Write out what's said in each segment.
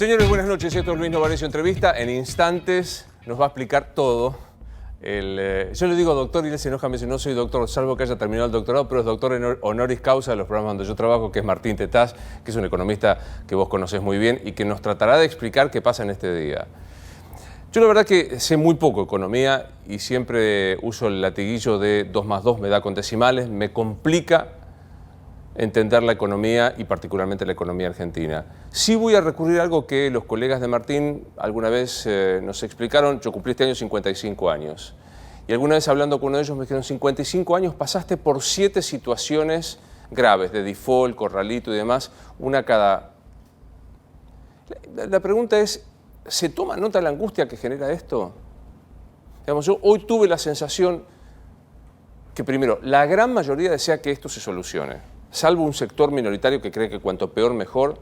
Señores, buenas noches. Esto es Luis Novarecio Entrevista. En instantes nos va a explicar todo. Yo le digo doctor y él se enoja, me dice, no soy doctor, salvo que haya terminado el doctorado, pero es doctor honoris causa de los programas donde yo trabajo, que es Martín Tetaz, que es un economista que vos conocés muy bien y que nos tratará de explicar qué pasa en este día. Yo la verdad que sé muy poco economía y siempre uso el latiguillo de 2 más 2 me da con decimales, me complica entender la economía y particularmente la economía argentina. Sí voy a recurrir a algo que los colegas de Martín alguna vez nos explicaron. Yo cumplí este año 55 años y alguna vez hablando con uno de ellos me dijeron 55 años pasaste por 7 situaciones graves de default, corralito y demás, una cada... La pregunta es, ¿se toma nota de la angustia que genera esto? Digamos, yo hoy tuve la sensación que primero, la gran mayoría desea que esto se solucione, salvo un sector minoritario que cree que cuanto peor mejor,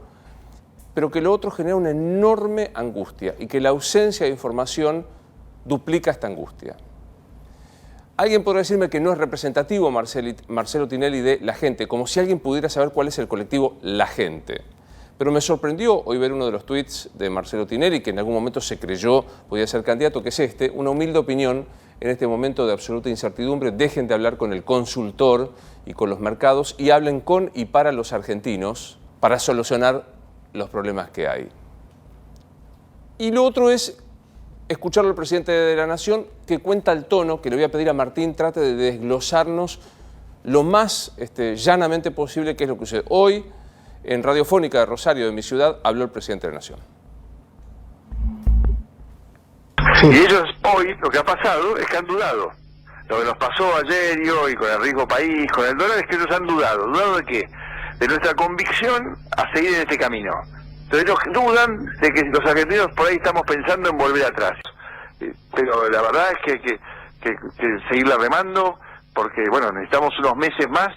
pero que lo otro genera una enorme angustia y que la ausencia de información duplica esta angustia. Alguien podrá decirme que no es representativo Marcelo Tinelli de la gente, como si alguien pudiera saber cuál es el colectivo la gente. Pero me sorprendió hoy ver uno de los tweets de Marcelo Tinelli, que en algún momento se creyó podía ser candidato, que es una humilde opinión en este momento de absoluta incertidumbre. Dejen de hablar con el consultor y con los mercados y hablen con y para los argentinos para solucionar los problemas que hay. Y lo otro es escucharlo al presidente de la Nación, que cuenta el tono, que le voy a pedir a Martín, trate de desglosarnos lo más llanamente posible qué es lo que sucede. Hoy, en Radiofónica de Rosario, de mi ciudad, habló el presidente de la Nación. Sí. Y ellos hoy, lo que ha pasado es que han dudado. Lo que nos pasó ayer y hoy con el riesgo país, con el dólar, es que ellos han dudado. ¿Dudado de qué? De nuestra convicción a seguir en este camino. Entonces ellos dudan de que los argentinos por ahí estamos pensando en volver atrás. Pero la verdad es que seguirla remando, porque bueno, necesitamos unos meses más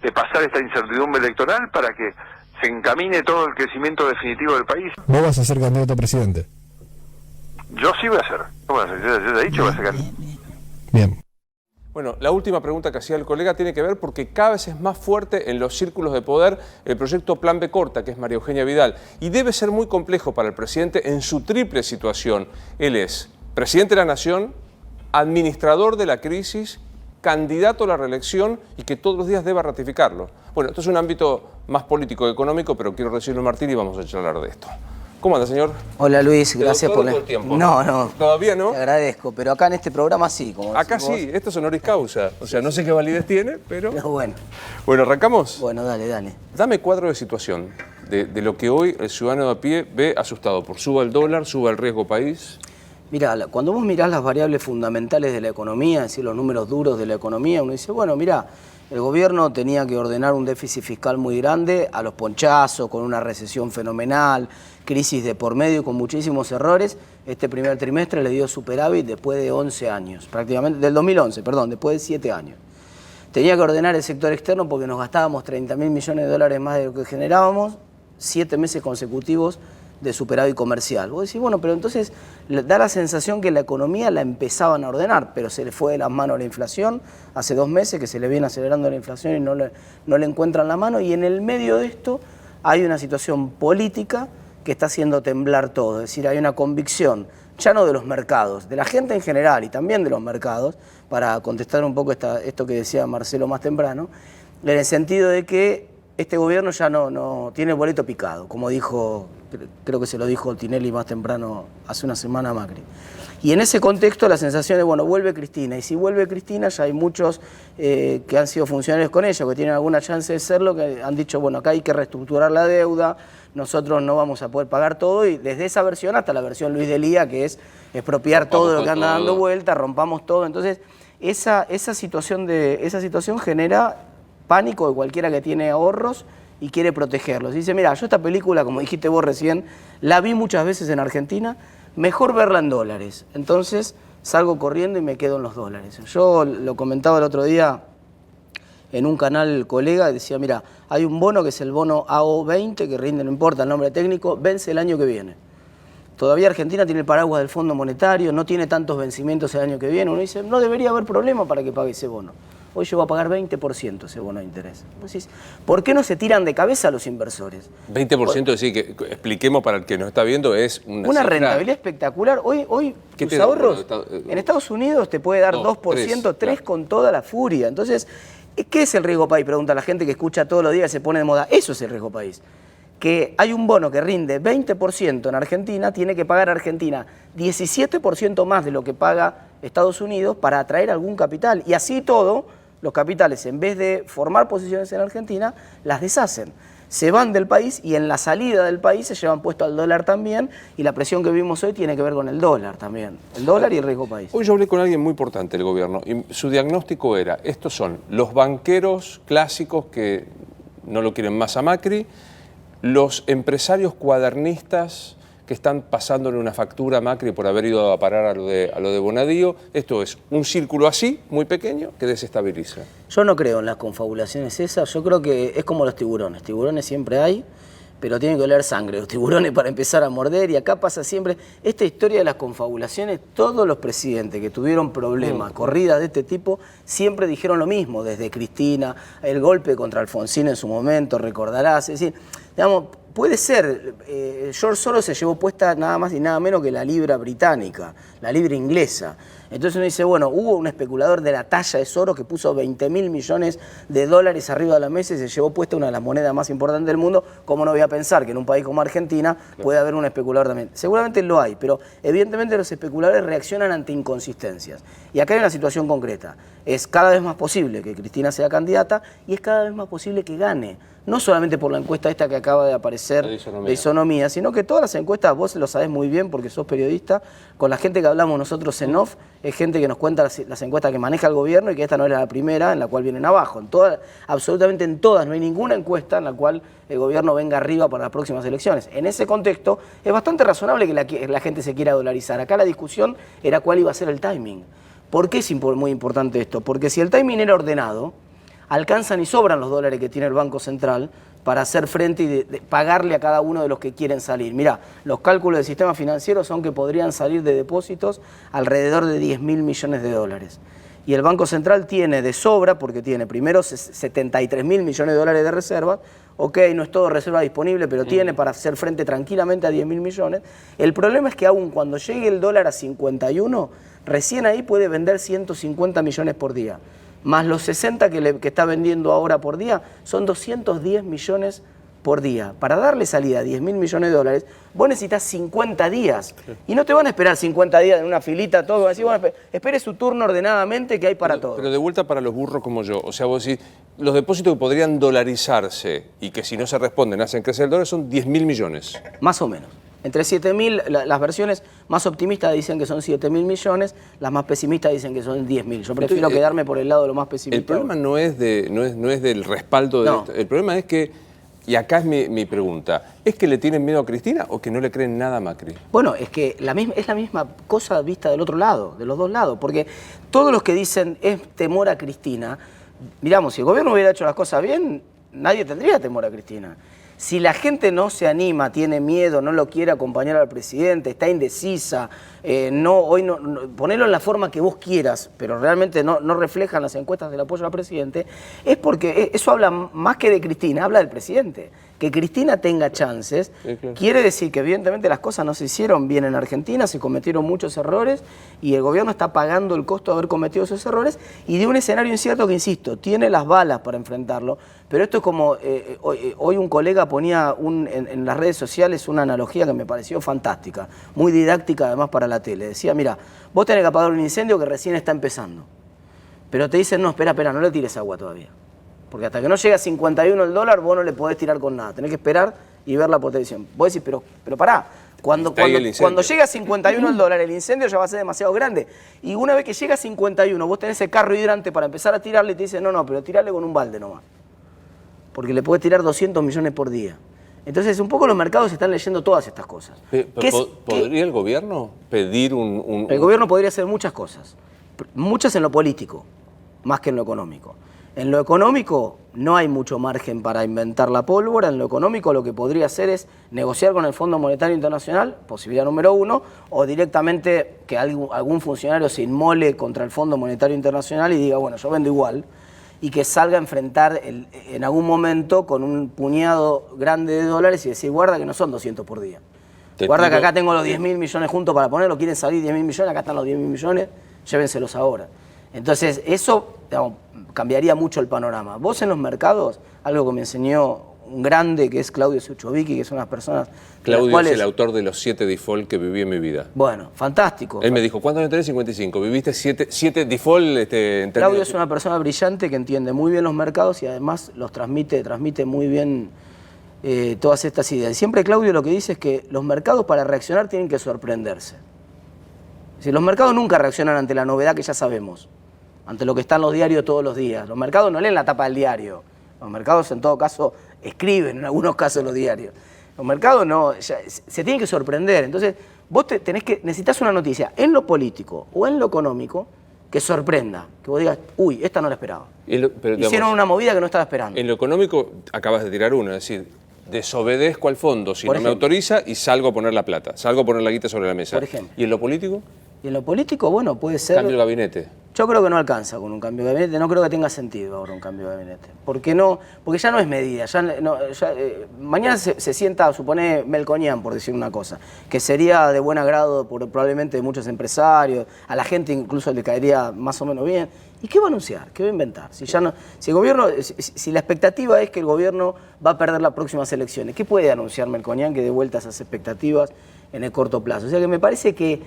de pasar esta incertidumbre electoral para que se encamine todo el crecimiento definitivo del país. ¿Vos vas a ser candidato a presidente? Yo sí voy a ser. Yo te he dicho que voy a ser candidato. Bien. Bueno, la última pregunta que hacía el colega tiene que ver porque cada vez es más fuerte en los círculos de poder el proyecto Plan B Corta, que es María Eugenia Vidal, y debe ser muy complejo para el presidente en su triple situación. Él es presidente de la Nación, administrador de la crisis, candidato a la reelección y que todos los días deba ratificarlo. Bueno, esto es un ámbito más político que económico, pero quiero recibirlo Martín y vamos a charlar de esto. ¿Cómo anda, señor? Hola, Luis, gracias por el tiempo. No. ¿Todavía no? Te agradezco, pero acá en este programa sí. Como acá decís sí, vos. esto es honoris causa. O sea, no sé qué validez tiene, pero... No, bueno. Bueno, ¿arrancamos? Bueno, dale. Dame cuadro de situación de lo que hoy el ciudadano de a pie ve asustado por suba el dólar, suba el riesgo país. Mirá, cuando vos mirás las variables fundamentales de la economía, es decir, los números duros de la economía, uno dice, bueno, mirá, el gobierno tenía que ordenar un déficit fiscal muy grande a los ponchazos, con una recesión fenomenal, crisis de por medio, con muchísimos errores. Este primer trimestre le dio superávit después de 11 años, prácticamente, del 2011, perdón, después de 7 años. Tenía que ordenar el sector externo porque nos gastábamos 30.000 millones de dólares más de lo que generábamos, 7 meses consecutivos de superávit comercial. Vos decís, bueno, pero entonces da la sensación que la economía la empezaban a ordenar, pero se le fue de las manos la inflación, hace 2 meses que se le viene acelerando la inflación y no le encuentran la mano, y en el medio de esto hay una situación política que está haciendo temblar todo, es decir, hay una convicción, ya no de los mercados, de la gente en general y también de los mercados, para contestar un poco esto que decía Marcelo más temprano, en el sentido de que este gobierno ya no tiene el boleto picado, como dijo, creo que se lo dijo Tinelli más temprano, hace una semana a Macri. Y en ese contexto la sensación es, bueno, vuelve Cristina, y si vuelve Cristina ya hay muchos que han sido funcionarios con ella, que tienen alguna chance de serlo, que han dicho, bueno, acá hay que reestructurar la deuda, nosotros no vamos a poder pagar todo, y desde esa versión hasta la versión Luis Delía, que es expropiar todo lo que anda dando vuelta, rompamos todo. Entonces, esa situación genera pánico de cualquiera que tiene ahorros y quiere protegerlos. Dice, mira, yo esta película, como dijiste vos recién, la vi muchas veces en Argentina, mejor verla en dólares. Entonces salgo corriendo y me quedo en los dólares. Yo lo comentaba el otro día en un canal colega, decía, mira, hay un bono que es el bono AO20, que rinde, no importa el nombre técnico, vence el año que viene. Todavía Argentina tiene el paraguas del Fondo Monetario, no tiene tantos vencimientos el año que viene. Uno dice, no debería haber problema para que pague ese bono. hoy llegó a pagar 20% ese bono de interés. Entonces, ¿por qué no se tiran de cabeza los inversores? 20%, decir, que expliquemos para el que nos está viendo, es una rentabilidad espectacular. Hoy tus ahorros en Estados Unidos te puede dar 2%, 3% con toda la furia. Entonces, ¿qué es el riesgo país? Pregunta la gente que escucha todos los días y se pone de moda. Eso es el riesgo país. Que hay un bono que rinde 20% en Argentina, tiene que pagar Argentina 17% más de lo que paga Estados Unidos para atraer algún capital. Y así todo, los capitales, en vez de formar posiciones en Argentina, las deshacen. Se van del país y en la salida del país se llevan puesto al dólar también, y la presión que vimos hoy tiene que ver con el dólar también. El dólar y el riesgo país. Hoy yo hablé con alguien muy importante del gobierno y su diagnóstico era, estos son los banqueros clásicos que no lo quieren más a Macri, los empresarios cuadernistas que están pasándole una factura a Macri por haber ido a parar a lo de Bonadío. Esto es un círculo así, muy pequeño, que desestabiliza. Yo no creo en las confabulaciones esas. Yo creo que es como los tiburones. Tiburones siempre hay, pero tienen que oler sangre los tiburones para empezar a morder. Y acá pasa siempre esta historia de las confabulaciones. Todos los presidentes que tuvieron problemas, corridas de este tipo, siempre dijeron lo mismo. Desde Cristina, el golpe contra Alfonsín en su momento, recordarás. Es decir, digamos, puede ser, George Soros se llevó puesta nada más y nada menos que la libra británica, la libra inglesa. Entonces uno dice, bueno, hubo un especulador de la talla de Soros que puso 20.000 millones de dólares arriba de la mesa y se llevó puesta una de las monedas más importantes del mundo. ¿Cómo no voy a pensar que en un país como Argentina puede haber un especulador también? Seguramente lo hay, pero evidentemente los especuladores reaccionan ante inconsistencias. Y acá hay una situación concreta. Es cada vez más posible que Cristina sea candidata y es cada vez más posible que gane. No solamente por la encuesta esta que acaba de aparecer de Isonomía, sino que todas las encuestas, vos lo sabés muy bien porque sos periodista, con la gente que hablamos nosotros en off, es gente que nos cuenta las encuestas que maneja el gobierno y que esta no es la primera en la cual vienen abajo. Absolutamente en todas, no hay ninguna encuesta en la cual el gobierno venga arriba para las próximas elecciones. En ese contexto, es bastante razonable que la gente se quiera dolarizar. Acá la discusión era cuál iba a ser el timing. ¿Por qué es muy importante esto? Porque si el timing era ordenado, alcanzan y sobran los dólares que tiene el Banco Central para hacer frente y pagarle a cada uno de los que quieren salir. Mirá, los cálculos del sistema financiero son que podrían salir de depósitos alrededor de 10.000 millones de dólares. Y el Banco Central tiene de sobra, porque tiene primero 73.000 millones de dólares de reservas. Ok, no es todo reserva disponible, pero tiene para hacer frente tranquilamente a 10.000 millones. El problema es que aún cuando llegue el dólar a 51, recién ahí puede vender 150 millones por día. Más los 60 que está vendiendo ahora por día, son 210 millones por día. Para darle salida a 10.000 millones de dólares, vos necesitas 50 días. Y no te van a esperar 50 días en una filita, todo. Van a decir, bueno, espere su turno ordenadamente que hay para todo. Pero de vuelta para los burros como yo. O sea, vos decís, los depósitos que podrían dolarizarse y que si no se responden hacen crecer el dólar son 10.000 millones. Más o menos. Entre 7.000, las versiones más optimistas dicen que son 7.000 millones, las más pesimistas dicen que son 10.000. Yo prefiero quedarme por el lado de lo más pesimista. El problema no es del respaldo de esto. El problema es que, y acá es mi pregunta, ¿es que le tienen miedo a Cristina o que no le creen nada a Macri? Bueno, es que es la misma cosa vista del otro lado, de los dos lados, porque todos los que dicen es temor a Cristina, miramos, si el gobierno hubiera hecho las cosas bien, nadie tendría temor a Cristina. Si la gente no se anima, tiene miedo, no lo quiere acompañar al presidente, está indecisa, ponelo en la forma que vos quieras, pero realmente no reflejan las encuestas del apoyo al presidente, es porque eso habla más que de Cristina, habla del presidente. Que Cristina tenga chances, quiere decir que evidentemente las cosas no se hicieron bien en Argentina, se cometieron muchos errores y el gobierno está pagando el costo de haber cometido esos errores y de un escenario incierto que, insisto, tiene las balas para enfrentarlo, pero esto es como, hoy un colega ponía en las redes sociales una analogía que me pareció fantástica, muy didáctica además para la tele. Decía, mira, vos tenés que apagar un incendio que recién está empezando, pero te dicen, no, espera, no le tires agua todavía. Porque hasta que no llega a 51 el dólar, vos no le podés tirar con nada. Tenés que esperar y verla por televisión. Vos decís, pero pará. Cuando llega a 51 el dólar, el incendio ya va a ser demasiado grande. Y una vez que llega a 51, vos tenés el carro hidrante para empezar a tirarle y te dicen, no, pero tirarle con un balde nomás. Porque le podés tirar 200 millones por día. Entonces, un poco los mercados están leyendo todas estas cosas. ¿Podría el gobierno pedir El gobierno podría hacer muchas cosas. Muchas en lo político, más que en lo económico. En lo económico, no hay mucho margen para inventar la pólvora. En lo económico lo que podría hacer es negociar con el Fondo Monetario Internacional, posibilidad número 1, o directamente que algún funcionario se inmole contra el Fondo Monetario Internacional y diga, bueno, yo vendo igual, y que salga a enfrentar en algún momento con un puñado grande de dólares y decir, guarda que no son 200 por día. Guarda que acá tengo los 10.000 millones juntos para ponerlo, quieren salir 10.000 millones, acá están los 10.000 millones, llévenselos ahora. Entonces, eso, digamos, cambiaría mucho el panorama. Vos en los mercados, algo que me enseñó un grande que es Claudio Suchovicki, que son unas personas... Claudio cuales, es el autor de los 7 default que viví en mi vida. Bueno, fantástico. Él me dijo, ¿cuántos años tenés? 55. ¿Viviste 7 default? Claudio es una persona brillante que entiende muy bien los mercados y además los transmite muy bien todas estas ideas. Siempre Claudio lo que dice es que los mercados para reaccionar tienen que sorprenderse. Es decir, los mercados nunca reaccionan ante la novedad que ya sabemos, ante lo que está en los diarios todos los días. Los mercados no leen la tapa del diario. Los mercados, en todo caso, escriben en algunos casos los diarios. Los mercados no, se tienen que sorprender. Entonces, vos necesitas una noticia en lo político o en lo económico que sorprenda. Que vos digas, uy, esta no la esperaba. Pero, Hicieron digamos, una movida que no estaba esperando. En lo económico acabas de tirar una, es decir, desobedezco al fondo si Por no me ejemplo. autoriza y salgo a poner la plata, salgo a poner la guita sobre la mesa. Por ejemplo. ¿Y en lo político? Y en lo político, bueno, puede ser... Cambio el gabinete. Yo creo que no alcanza con un cambio de gabinete, no creo que tenga sentido ahora un cambio de gabinete. ¿Por qué no? Porque ya no es medida. Mañana se sienta, supone, Melconian, por decir una cosa, que sería de buen agrado probablemente de muchos empresarios, a la gente incluso le caería más o menos bien. ¿Y qué va a anunciar? ¿Qué va a inventar? Si el gobierno, si la expectativa es que el gobierno va a perder las próximas elecciones, ¿qué puede anunciar Melconian que dé vuelta a esas expectativas en el corto plazo? O sea que me parece que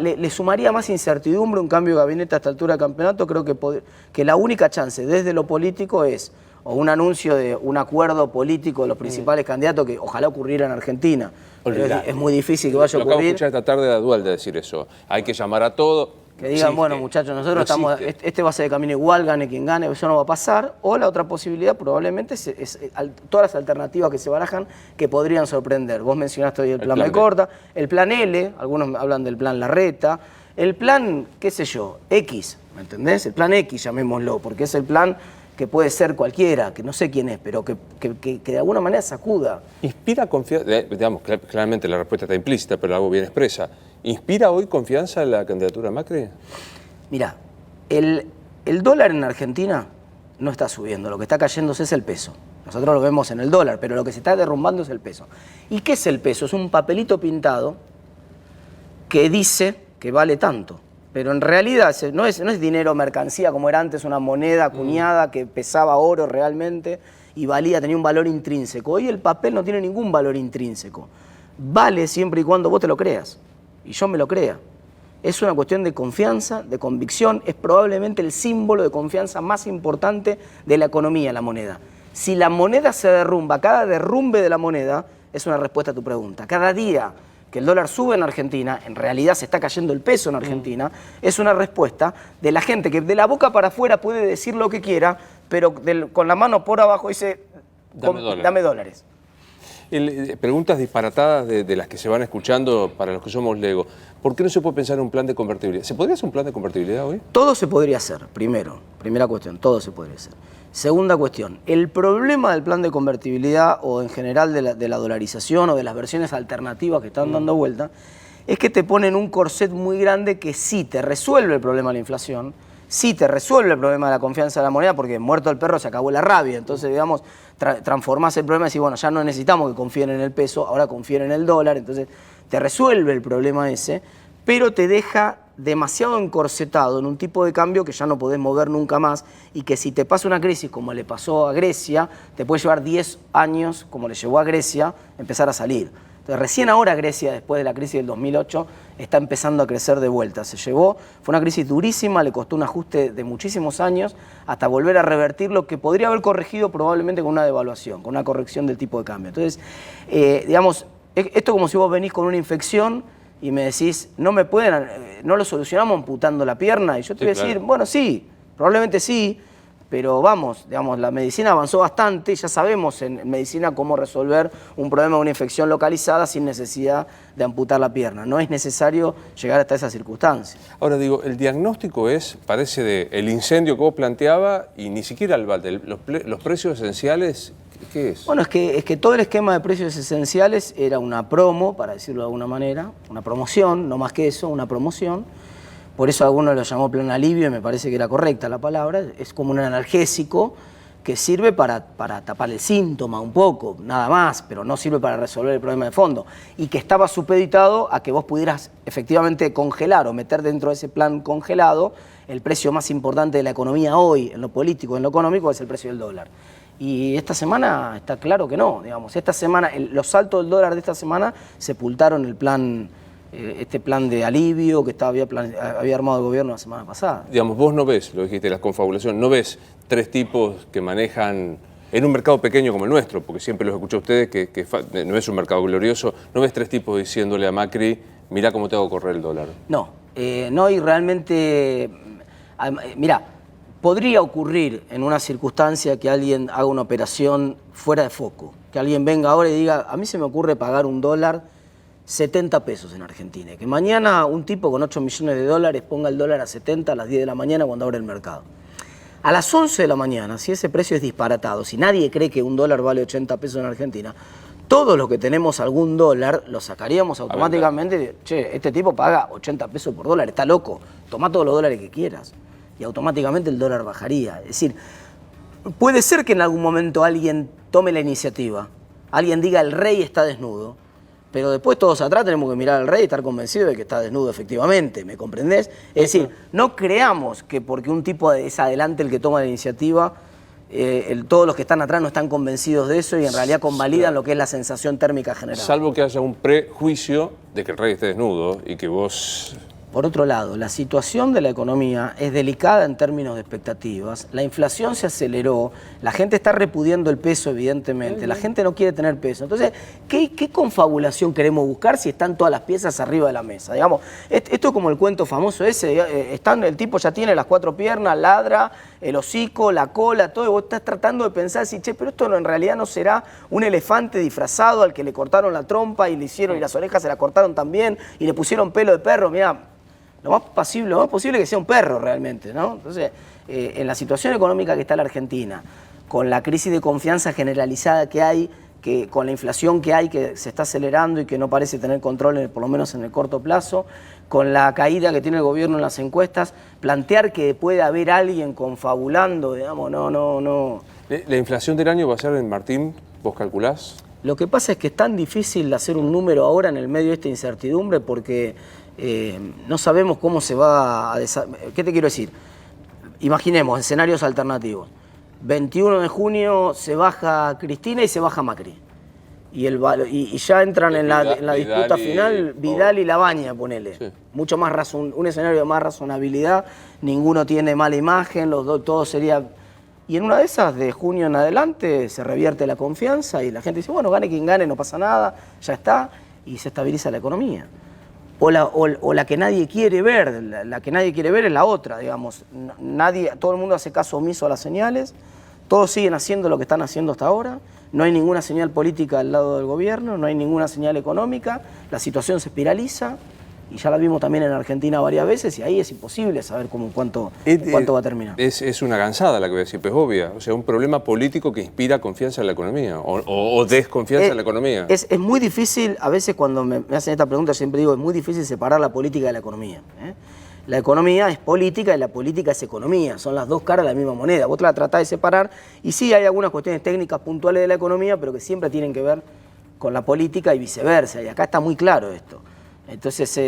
le sumaría más incertidumbre un cambio de gabinete a esta altura del campeonato. Creo que la única chance desde lo político es o un anuncio de un acuerdo político de los principales candidatos, que ojalá ocurriera en Argentina. Pero es muy difícil que vaya a Lo acabo de ocurrir. escuchar esta tarde a Dualde decir eso. Hay que llamar a todo. Que digan, Sí, bueno, que muchachos, nosotros no estamos, existe. este va a ser de camino igual, gane quien gane, eso no va a pasar. O la otra posibilidad probablemente es todas las alternativas que se barajan que podrían sorprender. Vos mencionaste hoy el plan plan B B. corta, el plan L, algunos hablan del plan Larreta, el plan, qué sé yo, X, ¿me entendés? El plan X, llamémoslo, porque es el plan que puede ser cualquiera, que no sé quién es, pero que de alguna manera sacuda. ¿Inspira confianza? Digamos, claramente la respuesta está implícita, pero la hago bien expresa. ¿Inspira hoy confianza en la candidatura a Macri? Mirá, el dólar en Argentina no está subiendo, lo que está cayéndose es el peso. Nosotros lo vemos en el dólar, pero lo que se está derrumbando es el peso. ¿Y qué es el peso? Es un papelito pintado que dice que vale tanto. Pero en realidad no es dinero o mercancía como era antes, una moneda acuñada que pesaba oro realmente y tenía un valor intrínseco. Hoy el papel no tiene ningún valor intrínseco. Vale siempre y cuando vos te lo creas y yo me lo crea. Es una cuestión de confianza, de convicción, es probablemente el símbolo de confianza más importante de la economía, la moneda. Si la moneda se derrumba, cada derrumbe de la moneda es una respuesta a tu pregunta. Cada día que el dólar sube en Argentina, en realidad se está cayendo el peso en Argentina, es una respuesta de la gente que de la boca para afuera puede decir lo que quiera, pero con la mano por abajo dice, dame dólares. Preguntas disparatadas de las que se van escuchando para los que somos legos. ¿Por qué no se puede pensar en un plan de convertibilidad? ¿Se podría hacer un plan de convertibilidad hoy? Todo se podría hacer, primera cuestión, todo se podría hacer. Segunda cuestión, el problema del plan de convertibilidad o en general de la dolarización o de las versiones alternativas que están dando vuelta es que te ponen un corset muy grande que sí te resuelve el problema de la inflación, sí te resuelve el problema de la confianza de la moneda, porque muerto el perro se acabó la rabia. Entonces, digamos, transformás el problema y decís, bueno, ya no necesitamos que confíen en el peso, ahora confíen en el dólar. Entonces, te resuelve el problema ese, pero te deja demasiado encorsetado en un tipo de cambio que ya no podés mover nunca más y que si te pasa una crisis como le pasó a Grecia, te puede llevar 10 años, como le llevó a Grecia, empezar a salir. Entonces, recién ahora Grecia, después de la crisis del 2008, está empezando a crecer de vuelta. Fue una crisis durísima, le costó un ajuste de muchísimos años hasta volver a revertir lo que podría haber corregido probablemente con una devaluación, con una corrección del tipo de cambio. Entonces, digamos, esto como si vos venís con una infección y me decís, no lo solucionamos amputando la pierna, y yo te voy a decir, bueno, sí, probablemente sí, pero vamos, digamos, la medicina avanzó bastante, ya sabemos en medicina cómo resolver un problema de una infección localizada sin necesidad de amputar la pierna. No es necesario llegar hasta esa circunstancia. Ahora digo, el diagnóstico parece de el incendio que vos planteaba y ni siquiera los precios esenciales, ¿qué es? Bueno, es que todo el esquema de precios esenciales era una promo, para decirlo de alguna manera, una promoción, no más que eso, una promoción. Por eso algunos lo llamó plan alivio y me parece que era correcta la palabra. Es como un analgésico que sirve para tapar el síntoma un poco, nada más, pero no sirve para resolver el problema de fondo. Y que estaba supeditado a que vos pudieras efectivamente congelar o meter dentro de ese plan congelado el precio más importante de la economía hoy, en lo político, en lo económico, es el precio del dólar. Y esta semana está claro que no, digamos. Esta semana, los saltos del dólar de esta semana sepultaron el plan, este plan de alivio que había armado el gobierno la semana pasada. Digamos, vos no ves, lo dijiste, la confabulación, no ves tres tipos que manejan, en un mercado pequeño como el nuestro, porque siempre los escuché a ustedes, que no es un mercado glorioso, no ves tres tipos diciéndole a Macri, mirá cómo te hago correr el dólar. No, no, y realmente, mirá, podría ocurrir en una circunstancia que alguien haga una operación fuera de foco, que alguien venga ahora y diga, a mí se me ocurre pagar un dólar 70 pesos en Argentina, que mañana un tipo con 8 millones de dólares ponga el dólar a 70 a las 10 de la mañana cuando abre el mercado. A las 11 de la mañana, si ese precio es disparatado, si nadie cree que un dólar vale 80 pesos en Argentina, todos los que tenemos algún dólar lo sacaríamos automáticamente. Che, este tipo paga 80 pesos por dólar, está loco, toma todos los dólares que quieras. Y automáticamente el dólar bajaría. Es decir, puede ser que en algún momento alguien tome la iniciativa, alguien diga el rey está desnudo, pero después todos atrás tenemos que mirar al rey y estar convencidos de que está desnudo efectivamente, ¿me comprendés? Es decir, no creamos que porque un tipo es adelante el que toma la iniciativa, todos los que están atrás no están convencidos de eso y en realidad convalidan lo que es la sensación térmica general. Salvo que haya un prejuicio de que el rey esté desnudo y que vos... Por otro lado, la situación de la economía es delicada en términos de expectativas. La inflación se aceleró, la gente está repudiando el peso, evidentemente, la gente no quiere tener peso. Entonces, ¿qué confabulación queremos buscar si están todas las piezas arriba de la mesa? Digamos, esto es como el cuento famoso ese, el tipo ya tiene las 4 piernas, ladra, el hocico, la cola, todo, y vos estás tratando de pensar, si, che, pero esto en realidad no será un elefante disfrazado al que le cortaron la trompa y le hicieron, y las orejas se la cortaron también, y le pusieron pelo de perro, mirá. Lo más posible que sea un perro realmente, ¿no? Entonces, en la situación económica que está la Argentina, con la crisis de confianza generalizada que hay, con la inflación que hay, que se está acelerando y que no parece tener control, por lo menos en el corto plazo, con la caída que tiene el gobierno en las encuestas, plantear que puede haber alguien confabulando, digamos, no. ¿La inflación del año va a ser, Martín, vos calculás? Lo que pasa es que es tan difícil hacer un número ahora en el medio de esta incertidumbre porque no sabemos cómo se va a desarrollar. ¿Qué te quiero decir? Imaginemos escenarios alternativos. 21 de junio se baja Cristina y se baja Macri. Y ya entran en la disputa final Vidal y Labaña, ponele. Sí. Mucho más un escenario de más razonabilidad, ninguno tiene mala imagen, los dos, todo sería... Y en una de esas, de junio en adelante, se revierte la confianza y la gente dice, bueno, gane quien gane, no pasa nada, ya está, y se estabiliza la economía. O la que nadie quiere ver, la que nadie quiere ver es la otra, digamos. Todo el mundo hace caso omiso a las señales, todos siguen haciendo lo que están haciendo hasta ahora, no hay ninguna señal política al lado del gobierno, no hay ninguna señal económica, la situación se espiraliza, y ya la vimos también en Argentina varias veces, y ahí es imposible saber cuánto va a terminar. Es una gansada la que voy a decir, pues es obvia. O sea, un problema político que inspira confianza en la economía, o desconfianza en la economía. Es muy difícil, a veces cuando me hacen esta pregunta, siempre digo, es muy difícil separar la política de la economía. La economía es política y la política es economía, son las dos caras de la misma moneda. Vos la tratás de separar, y sí hay algunas cuestiones técnicas puntuales de la economía, pero que siempre tienen que ver con la política y viceversa, y acá está muy claro esto. Entonces,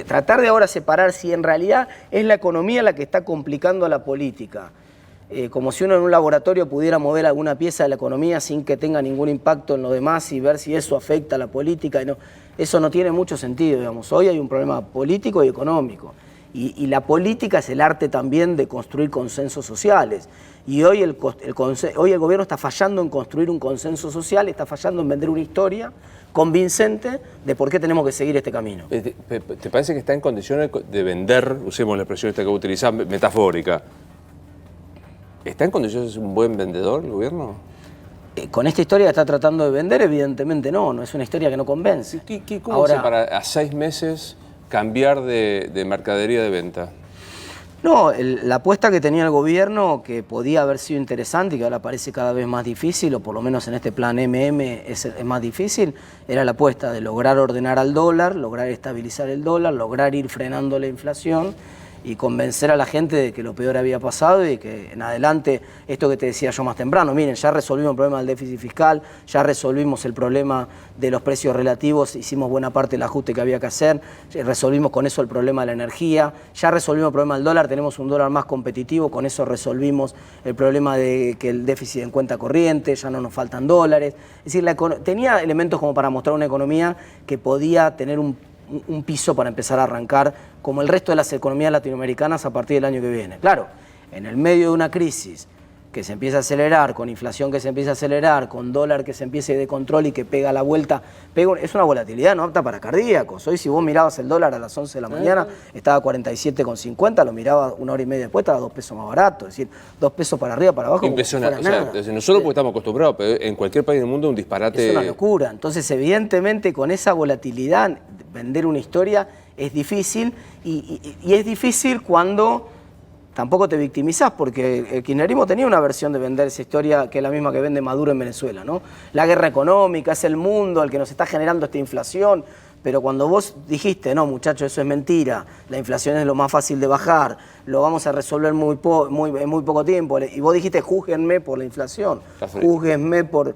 tratar de ahora separar si en realidad es la economía la que está complicando a la política, como si uno en un laboratorio pudiera mover alguna pieza de la economía sin que tenga ningún impacto en lo demás y ver si eso afecta a la política. No, eso no tiene mucho sentido, digamos. Hoy hay un problema político y económico. Y la política es el arte también de construir consensos sociales. Y hoy el gobierno está fallando en construir un consenso social, está fallando en vender una historia convincente de por qué tenemos que seguir este camino. ¿Te parece que está en condiciones de vender, usemos la expresión esta que voy a utilizar, metafórica, ¿Está en condiciones de ser un buen vendedor el gobierno? Con esta historia que está tratando de vender, evidentemente no es una historia que no convence. ¿Cómo Ahora, hace para a 6 meses cambiar de mercadería de venta? No, la apuesta que tenía el gobierno, que podía haber sido interesante y que ahora parece cada vez más difícil, o por lo menos en este plan MM es más difícil, era la apuesta de lograr ordenar al dólar, lograr estabilizar el dólar, lograr ir frenando la inflación y convencer a la gente de que lo peor había pasado y que en adelante, esto que te decía yo más temprano, miren, ya resolvimos el problema del déficit fiscal, ya resolvimos el problema de los precios relativos, hicimos buena parte del ajuste que había que hacer, resolvimos con eso el problema de la energía, ya resolvimos el problema del dólar, tenemos un dólar más competitivo, con eso resolvimos el problema de que el déficit en cuenta corriente, ya no nos faltan dólares. Es decir, tenía elementos como para mostrar una economía que podía tener un piso para empezar a arrancar como el resto de las economías latinoamericanas a partir del año que viene. Claro, en el medio de una crisis que se empieza a acelerar, con inflación que se empieza a acelerar, con dólar que se empiece de control y que pega la vuelta, es una volatilidad no apta para cardíacos. Hoy si vos mirabas el dólar a las 11 de la mañana, estaba a 47,50, lo mirabas una hora y media después, estaba 2 pesos más barato, es decir, 2 pesos para arriba, para abajo. Impresionante. O sea, nosotros porque estamos acostumbrados, pero en cualquier país del mundo un disparate. Es una locura. Entonces, evidentemente, con esa volatilidad, vender una historia es difícil y es difícil cuando tampoco te victimizás, porque el kirchnerismo tenía una versión de vender esa historia que es la misma que vende Maduro en Venezuela, ¿no? La guerra económica, es el mundo el que nos está generando esta inflación, pero cuando vos dijiste, no muchachos, eso es mentira, la inflación es lo más fácil de bajar, lo vamos a resolver en muy poco tiempo, y vos dijiste, júzguenme por la inflación, júzguenme por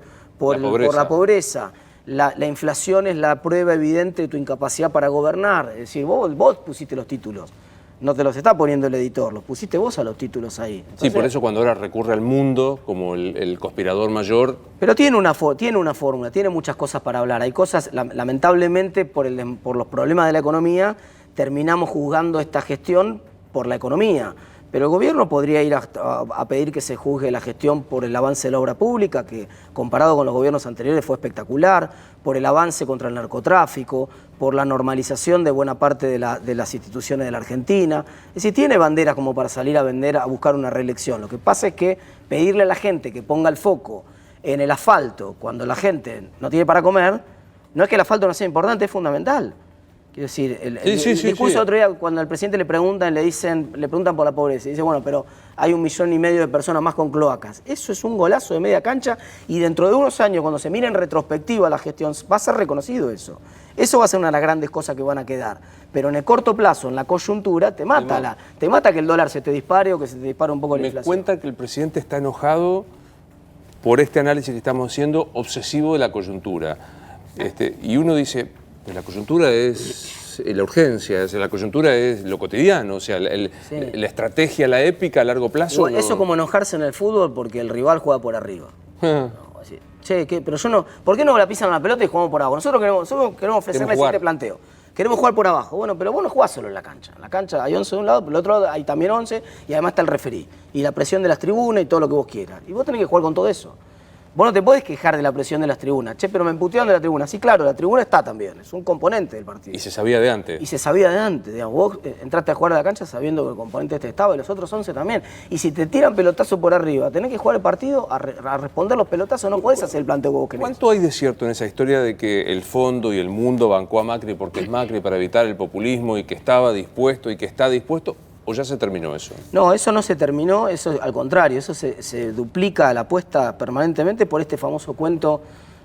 la pobreza. La inflación es la prueba evidente de tu incapacidad para gobernar. Es decir, vos pusiste los títulos. No te los está poniendo el editor, los pusiste vos a los títulos ahí. Entonces, sí, por eso cuando ahora recurre al mundo como el conspirador mayor. Pero tiene una fórmula, tiene muchas cosas para hablar. Hay cosas, lamentablemente, por los problemas de la economía, terminamos juzgando esta gestión por la economía. Pero el gobierno podría ir a pedir que se juzgue la gestión por el avance de la obra pública, que comparado con los gobiernos anteriores fue espectacular, por el avance contra el narcotráfico, por la normalización de buena parte de las instituciones de la Argentina. Es decir, tiene banderas como para salir a vender, a buscar una reelección. Lo que pasa es que pedirle a la gente que ponga el foco en el asfalto cuando la gente no tiene para comer, no es que el asfalto no sea importante, es fundamental. Quiero decir, el discurso otro día, cuando al presidente le preguntan por la pobreza, y dice, bueno, pero hay 1,5 millones de personas más con cloacas. Eso es un golazo de media cancha y dentro de unos años, cuando se mire en retrospectiva la gestión, va a ser reconocido eso. Eso va a ser una de las grandes cosas que van a quedar. Pero en el corto plazo, en la coyuntura, te mata que el dólar se te dispare o que se te dispare un poco la inflación. Me cuenta que el presidente está enojado por este análisis que estamos haciendo obsesivo de la coyuntura. Y uno dice, pues la coyuntura es la urgencia, la coyuntura es lo cotidiano, o sea, la estrategia, la épica a largo plazo. Igual, eso como enojarse en el fútbol porque el rival juega por arriba. Pero yo no. ¿Por qué no la pisan la pelota y jugamos por abajo? Nosotros queremos ofrecerle este planteo. Queremos jugar por abajo. Bueno, pero vos no jugás solo en la cancha. En la cancha hay 11 de un lado, pero del otro lado hay también 11 y además está el referí. Y la presión de las tribunas y todo lo que vos quieras. Y vos tenés que jugar con todo eso. Vos no te podés quejar de la presión de las tribunas. Che, pero me emputearon de la tribuna. Sí, claro, la tribuna está también. Es un componente del partido. Y se sabía de antes. Y se sabía de antes. Digamos, vos entraste a jugar a la cancha sabiendo que el componente estaba y los otros 11 también. Y si te tiran pelotazo por arriba, tenés que jugar el partido a responder los pelotazos. No podés hacer el planteo que vos querés. ¿Cuánto hay de cierto en esa historia de que el fondo y el mundo bancó a Macri porque es Macri para evitar el populismo y que estaba dispuesto y que está dispuesto? ¿O ya se terminó eso? No, eso no se terminó, eso al contrario, eso se duplica la apuesta permanentemente por este famoso cuento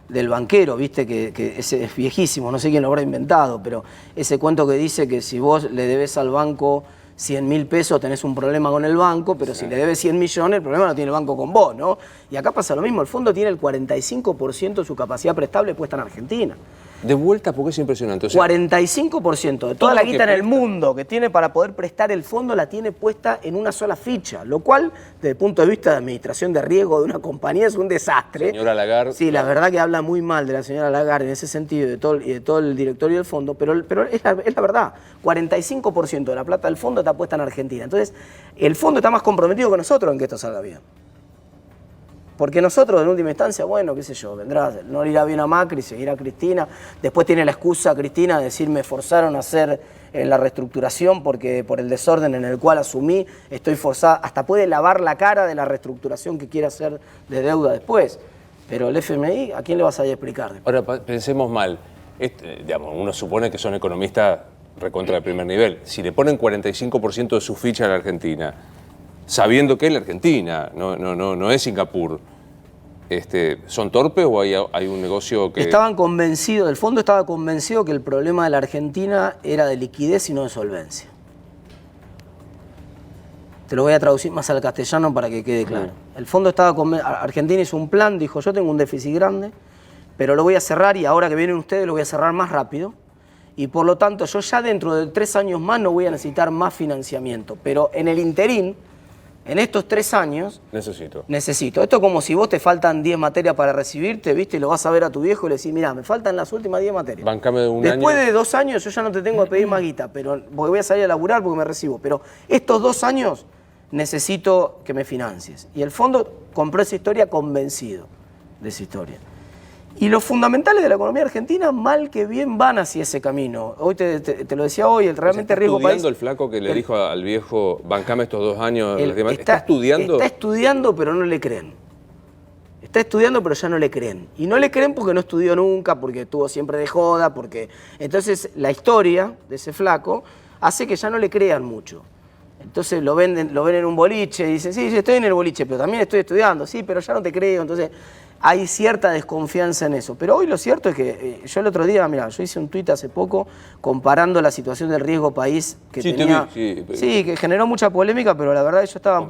del banquero, viste, que ese es viejísimo, no sé quién lo habrá inventado, pero ese cuento que dice que si vos le debes al banco 100.000 pesos tenés un problema con el banco, pero si le debes 100 millones, el problema no tiene el banco con vos, ¿no? Y acá pasa lo mismo, el fondo tiene el 45% de su capacidad prestable puesta en Argentina. De vuelta, porque es impresionante. O sea, 45% de toda la guita en el mundo que tiene para poder prestar el fondo la tiene puesta en una sola ficha, lo cual, desde el punto de vista de administración de riesgo de una compañía, es un desastre. Señora Lagarde. Sí, la verdad que habla muy mal de la señora Lagarde en ese sentido y de todo el directorio del fondo, pero es la verdad. 45% de la plata del fondo está puesta en Argentina. Entonces, el fondo está más comprometido que nosotros en que esto salga bien. Porque nosotros en última instancia, bueno, qué sé yo, vendrá, no le irá bien a Macri, seguirá Cristina, después tiene la excusa Cristina de decir me forzaron a hacer la reestructuración porque por el desorden en el cual asumí estoy forzada, hasta puede lavar la cara de la reestructuración que quiere hacer de deuda después. Pero el FMI, ¿a quién le vas a ir a explicar? Ahora, pensemos mal. Digamos, uno supone que son economistas recontra de primer nivel. Si le ponen 45% de su ficha a la Argentina, sabiendo que es la Argentina, no es Singapur, ¿son torpes o hay un negocio que...? Estaban convencidos, el fondo estaba convencido que el problema de la Argentina era de liquidez y no de solvencia. Te lo voy a traducir más al castellano para que quede claro. El fondo estaba convencido, Argentina hizo un plan, dijo yo tengo un déficit grande, pero lo voy a cerrar y ahora que vienen ustedes lo voy a cerrar más rápido. Y por lo tanto yo ya dentro de 3 años más no voy a necesitar más financiamiento. Pero en el interín, en estos 3 años... Necesito. Esto es como si vos te faltan 10 materias para recibirte, ¿viste? Y lo vas a ver a tu viejo y le decís, mirá, me faltan las últimas 10 materias. Bancame de un año. Después de 2 años yo ya no te tengo que pedir más guita, pero voy a salir a laburar porque me recibo. Pero estos 2 años necesito que me financies. Y el fondo compró esa historia convencido de esa historia. Y los fundamentales de la economía argentina, mal que bien, van hacia ese camino. Hoy te lo decía hoy, realmente riesgo país... ¿Está estudiando el flaco que le dijo al viejo, bancame estos 2 años? ¿Está estudiando? Está estudiando, pero no le creen. Está estudiando, pero ya no le creen. Y no le creen porque no estudió nunca, porque estuvo siempre de joda, porque... Entonces, la historia de ese flaco hace que ya no le crean mucho. Entonces lo ven en un boliche y dicen, sí, estoy en el boliche, pero también estoy estudiando. Sí, pero ya no te creo. Entonces hay cierta desconfianza en eso. Pero hoy lo cierto es que yo el otro día, mira, yo hice un tuit hace poco comparando la situación del riesgo país que tenía. Sí, que generó mucha polémica, pero la verdad yo estaba un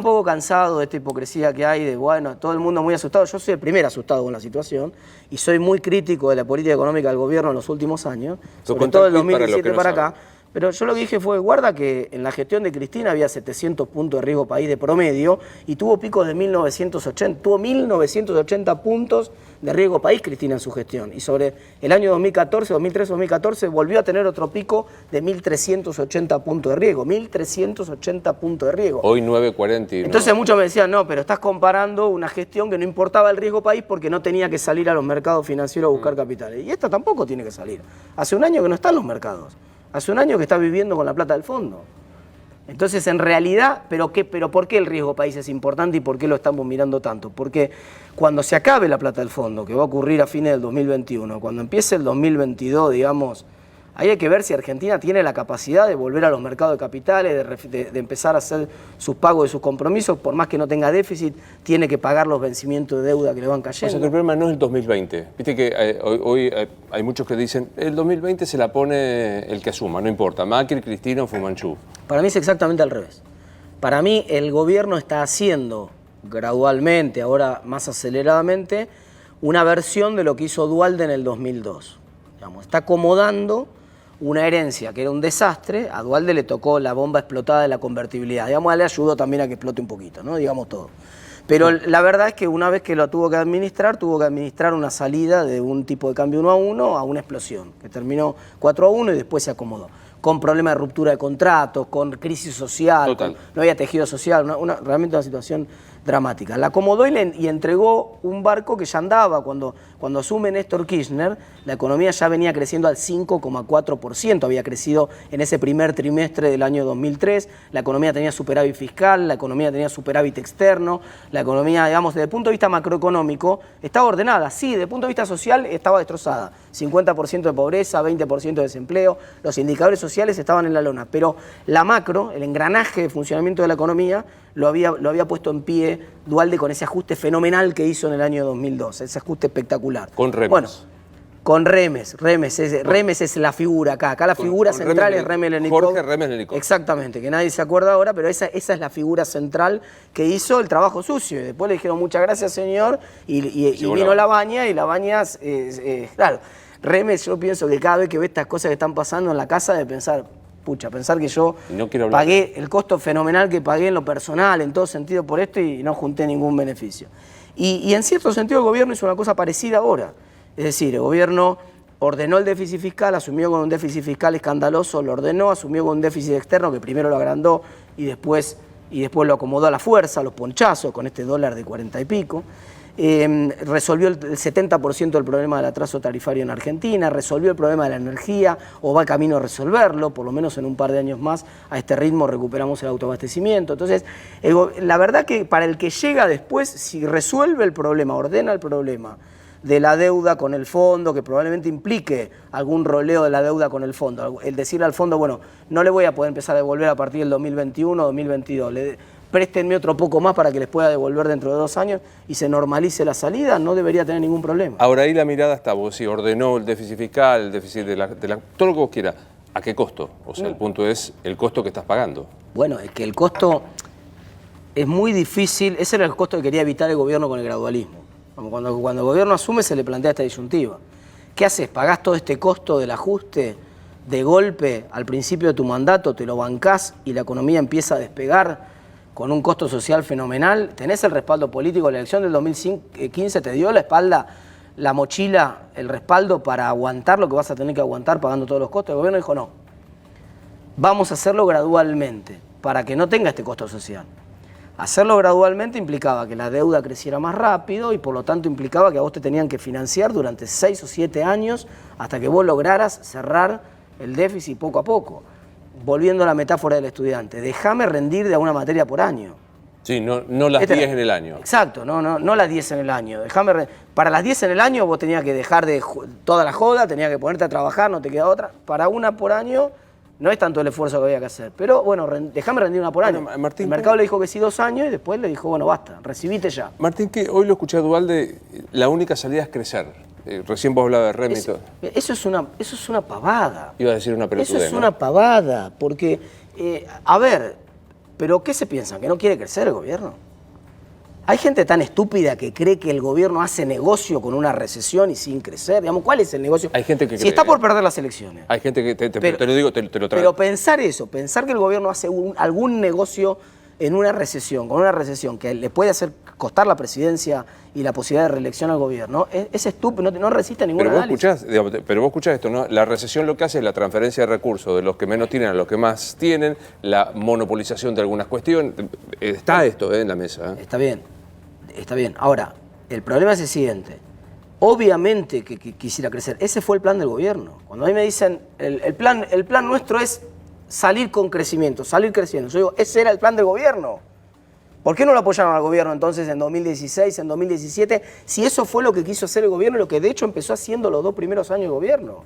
poco cansado de esta hipocresía que hay, de bueno, todo el mundo muy asustado. Yo soy el primer asustado con la situación y soy muy crítico de la política económica del gobierno en los últimos años, sobre todo del 2017 para acá. Pero yo lo que dije fue, guarda que en la gestión de Cristina había 700 puntos de riesgo país de promedio y tuvo picos de 1980, tuvo 1980 puntos de riesgo país Cristina en su gestión. Y sobre el año 2014, 2013, 2014 volvió a tener otro pico de 1380 puntos de riesgo, 1380 puntos de riesgo. Hoy 940. Entonces muchos me decían, no, pero estás comparando una gestión que no importaba el riesgo país porque no tenía que salir a los mercados financieros a buscar capitales. Y esta tampoco tiene que salir. Hace un año que no están los mercados. Hace un año que está viviendo con la plata del fondo. Entonces, en realidad, ¿pero por qué el riesgo país es importante y por qué lo estamos mirando tanto? Porque cuando se acabe la plata del fondo, que va a ocurrir a fines del 2021, cuando empiece el 2022, digamos, ahí hay que ver si Argentina tiene la capacidad de volver a los mercados de capitales, de empezar a hacer sus pagos y sus compromisos, por más que no tenga déficit, tiene que pagar los vencimientos de deuda que le van cayendo. O sea, que el problema no es el 2020. Viste que hoy hay muchos que dicen, el 2020 se la pone el que asuma, no importa, Macri, Cristina o Fumanchu. Para mí es exactamente al revés. Para mí el gobierno está haciendo gradualmente, ahora más aceleradamente, una versión de lo que hizo Duhalde en el 2002. Digamos, está acomodando una herencia que era un desastre. A Duhalde le tocó la bomba explotada de la convertibilidad. Digamos, le ayudó también a que explote un poquito, ¿no? Digamos todo. Pero la verdad es que una vez que lo tuvo que administrar una salida de un tipo de cambio 1-1 a una explosión, que terminó 4-1 y después se acomodó. Con problemas de ruptura de contratos, con crisis social, no había tejido social, realmente una situación dramática. La acomodó y entregó un barco que ya andaba. Cuando asume Néstor Kirchner, la economía ya venía creciendo al 5,4%, había crecido en ese primer trimestre del año 2003, la economía tenía superávit fiscal, la economía tenía superávit externo, la economía, digamos, desde el punto de vista macroeconómico, estaba ordenada, sí, desde el punto de vista social estaba destrozada, 50% de pobreza, 20% de desempleo, los indicadores sociales estaban en la lona, pero la macro, el engranaje de funcionamiento de la economía, lo había puesto en pie Duhalde con ese ajuste fenomenal que hizo en el año 2002, ese ajuste espectacular. Con Remes. Bueno, con Remes. Remes es la figura acá. Acá la figura central es Remes Lenikov. Jorge Remes Lenikov. Exactamente, que nadie se acuerda ahora, pero esa es la figura central que hizo el trabajo sucio. Y después le dijeron muchas gracias, señor, y vino Labaña, y Labaña, claro, Remes, yo pienso que cada vez que ve estas cosas que están pasando en la casa, de pensar que yo pagué el costo fenomenal que pagué en lo personal, en todo sentido por esto, y no junté ningún beneficio. Y en cierto sentido el gobierno hizo una cosa parecida ahora. Es decir, el gobierno ordenó el déficit fiscal, asumió con un déficit fiscal escandaloso, lo ordenó, asumió con un déficit externo que primero lo agrandó y después y después lo acomodó a la fuerza, a los ponchazos, con este dólar de 40 y pico. Resolvió el 70% del problema del atraso tarifario en Argentina, resolvió el problema de la energía, o va camino a resolverlo, por lo menos en un par de años más, a este ritmo recuperamos el autoabastecimiento. Entonces, la verdad que para el que llega después, si resuelve el problema, ordena el problema de la deuda con el fondo, que probablemente implique algún roleo de la deuda con el fondo, el decirle al fondo, bueno, no le voy a poder empezar a devolver a partir del 2021 o 2022, préstenme otro poco más para que les pueda devolver dentro de 2 años y se normalice la salida, no debería tener ningún problema. Ahora ahí la mirada está, vos si ordenó el déficit fiscal, el déficit todo lo que vos quieras, ¿a qué costo? O sea, el punto es el costo que estás pagando. Bueno, es que el costo es muy difícil, ese era el costo que quería evitar el gobierno con el gradualismo. Cuando el gobierno asume se le plantea esta disyuntiva. ¿Qué haces? ¿Pagás todo este costo del ajuste de golpe al principio de tu mandato, te lo bancás y la economía empieza a despegar con un costo social fenomenal? Tenés el respaldo político, la elección del 2015 te dio la espalda, la mochila, el respaldo para aguantar lo que vas a tener que aguantar pagando todos los costos. El gobierno dijo no, vamos a hacerlo gradualmente para que no tenga este costo social. Hacerlo gradualmente implicaba que la deuda creciera más rápido y por lo tanto implicaba que a vos te tenían que financiar durante 6 o 7 años hasta que vos lograras cerrar el déficit poco a poco. Volviendo a la metáfora del estudiante, déjame rendir de alguna materia por año. Sí, no las 10 en el año. Exacto, no las 10 en el año. Para las 10 en el año vos tenías que dejar de toda la joda, tenías que ponerte a trabajar, no te queda otra. Para una por año no es tanto el esfuerzo que había que hacer. Pero bueno, déjame rendir una por año. Bueno, Martín, el mercado le dijo que sí 2 años y después le dijo, bueno, basta, recibite ya. Martín, que hoy lo escuché a Duhalde, la única salida es crecer. Recién vos hablabas de REM y todo. Eso es una pavada. Iba a decir una pelotudez, Eso es ¿no? una pavada, porque, a ver, ¿pero qué se piensan? ¿Que no quiere crecer el gobierno? Hay gente tan estúpida que cree que el gobierno hace negocio con una recesión y sin crecer. Digamos, ¿cuál es el negocio? Hay gente que si cree, está por perder las elecciones. Hay gente que, te lo digo, te lo traigo. Pero pensar eso, pensar que el gobierno hace algún negocio en una recesión, con una recesión que le puede hacer costar la presidencia y la posibilidad de reelección al gobierno, es estúpido, no resiste a ningún análisis. Pero vos escuchás esto, ¿no? La recesión lo que hace es la transferencia de recursos de los que menos tienen a los que más tienen, la monopolización de algunas cuestiones. Está esto en la mesa. Está bien. Ahora, el problema es el siguiente. Obviamente que quisiera crecer. Ese fue el plan del gobierno. Cuando a mí me dicen, el plan nuestro es salir con crecimiento, salir creciendo. Yo digo, ese era el plan del gobierno. ¿Por qué no lo apoyaron al gobierno entonces en 2016, en 2017? Si eso fue lo que quiso hacer el gobierno, lo que de hecho empezó haciendo los 2 primeros años de gobierno.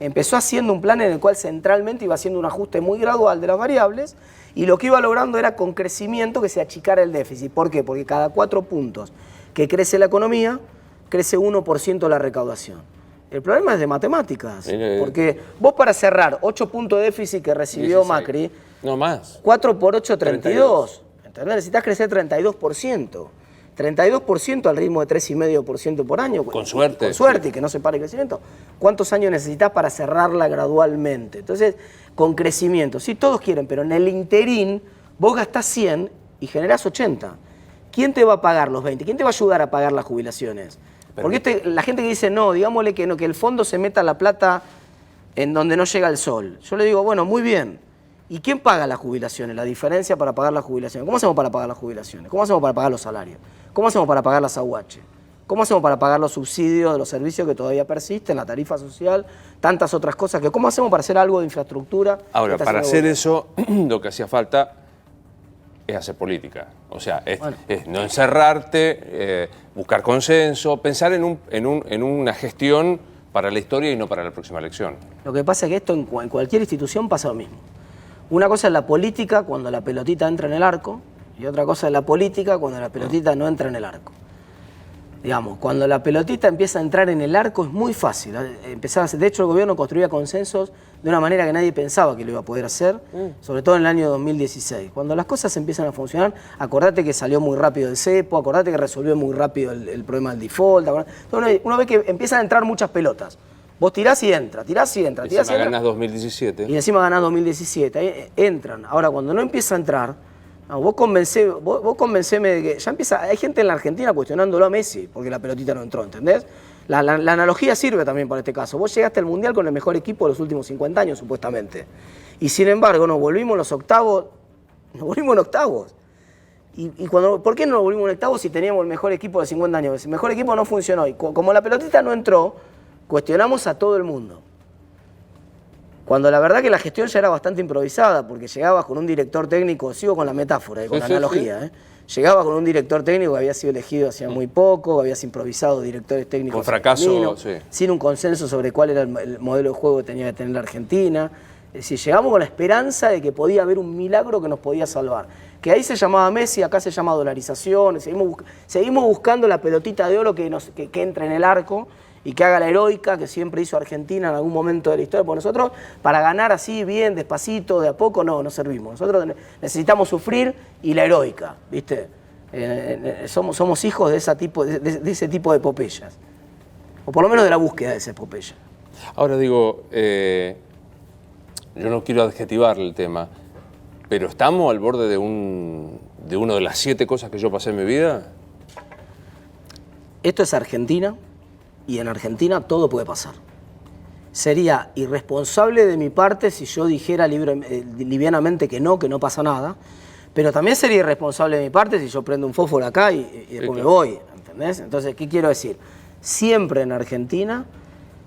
Empezó haciendo un plan en el cual centralmente iba haciendo un ajuste muy gradual de las variables y lo que iba logrando era con crecimiento que se achicara el déficit. ¿Por qué? Porque cada 4 puntos que crece la economía, crece 1% la recaudación. El problema es de matemáticas, porque vos para cerrar 8 puntos de déficit que recibió 16. Macri, No más. 4 por 8, 32. ¿Entendés? Necesitas crecer 32%. 32% al ritmo de 3,5% por año. Con suerte. Con suerte y que no se pare el crecimiento. ¿Cuántos años necesitas para cerrarla gradualmente? Entonces, con crecimiento. Sí, todos quieren, pero en el interín vos gastás 100 y generás 80. ¿Quién te va a pagar los 20? ¿Quién te va a ayudar a pagar las jubilaciones? Porque la gente que dice, no, digámosle que no, que el fondo se meta la plata en donde no llega el sol. Yo le digo, bueno, muy bien. ¿Y quién paga las jubilaciones? La diferencia para pagar las jubilaciones. ¿Cómo hacemos para pagar las jubilaciones? ¿Cómo hacemos para pagar los salarios? ¿Cómo hacemos para pagar las AUH? ¿Cómo hacemos para pagar los subsidios de los servicios que todavía persisten, la tarifa social, tantas otras cosas? ¿Cómo hacemos para hacer algo de infraestructura? Ahora, para hacer eso, lo que hacía falta es hacer política. O sea, es no encerrarte, buscar consenso, pensar en una gestión para la historia y no para la próxima elección. Lo que pasa es que esto en cualquier institución pasa lo mismo. Una cosa es la política cuando la pelotita entra en el arco y otra cosa es la política cuando la pelotita no entra en el arco. Digamos, cuando la pelotita empieza a entrar en el arco es muy fácil. De hecho, el gobierno construía consensos de una manera que nadie pensaba que lo iba a poder hacer, sobre todo en el año 2016. Cuando las cosas empiezan a funcionar, acordate que salió muy rápido el cepo, acordate que resolvió muy rápido el problema del default. Entonces, uno ve que empiezan a entrar muchas pelotas. Vos tirás y entra, tirás y entra. Y encima ganás 2017. Y encima ganás 2017. Ahí entran. Ahora, cuando no empieza a entrar, vos convenceme de que ya empieza. Hay gente en la Argentina cuestionándolo a Messi porque la pelotita no entró, ¿entendés? La analogía sirve también para este caso. Vos llegaste al Mundial con el mejor equipo de los últimos 50 años, supuestamente. Y sin embargo, nos volvimos en octavos. Y cuando, ¿por qué no nos volvimos un octavo si teníamos el mejor equipo de 50 años? El mejor equipo no funcionó. Y como la pelotita no entró, cuestionamos a todo el mundo. Cuando la verdad que la gestión ya era bastante improvisada, porque llegabas con un director técnico, sigo con la metáfora, con la analogía, llegabas con un director técnico que había sido elegido hacía muy poco, habías improvisado directores técnicos. Con fracaso, sin un consenso sobre cuál era el modelo de juego que tenía que tener la Argentina. Es decir, llegamos con la esperanza de que podía haber un milagro que nos podía salvar. Que ahí se llamaba Messi, acá se llama dolarización, seguimos buscando la pelotita de oro que entre en el arco y que haga la heroica que siempre hizo Argentina en algún momento de la historia. Porque nosotros, para ganar así, bien, despacito, de a poco, no servimos. Nosotros necesitamos sufrir y la heroica, ¿viste? Somos hijos de ese tipo de epopeyas. O por lo menos de la búsqueda de esa epopeya. Ahora digo, yo no quiero adjetivar el tema, pero ¿estamos al borde de una de las 7 cosas que yo pasé en mi vida? Esto es Argentina, y en Argentina todo puede pasar. Sería irresponsable de mi parte si yo dijera livianamente que no pasa nada, pero también sería irresponsable de mi parte si yo prendo un fósforo acá y después me voy, ¿entendés? Entonces, ¿qué quiero decir? Siempre en Argentina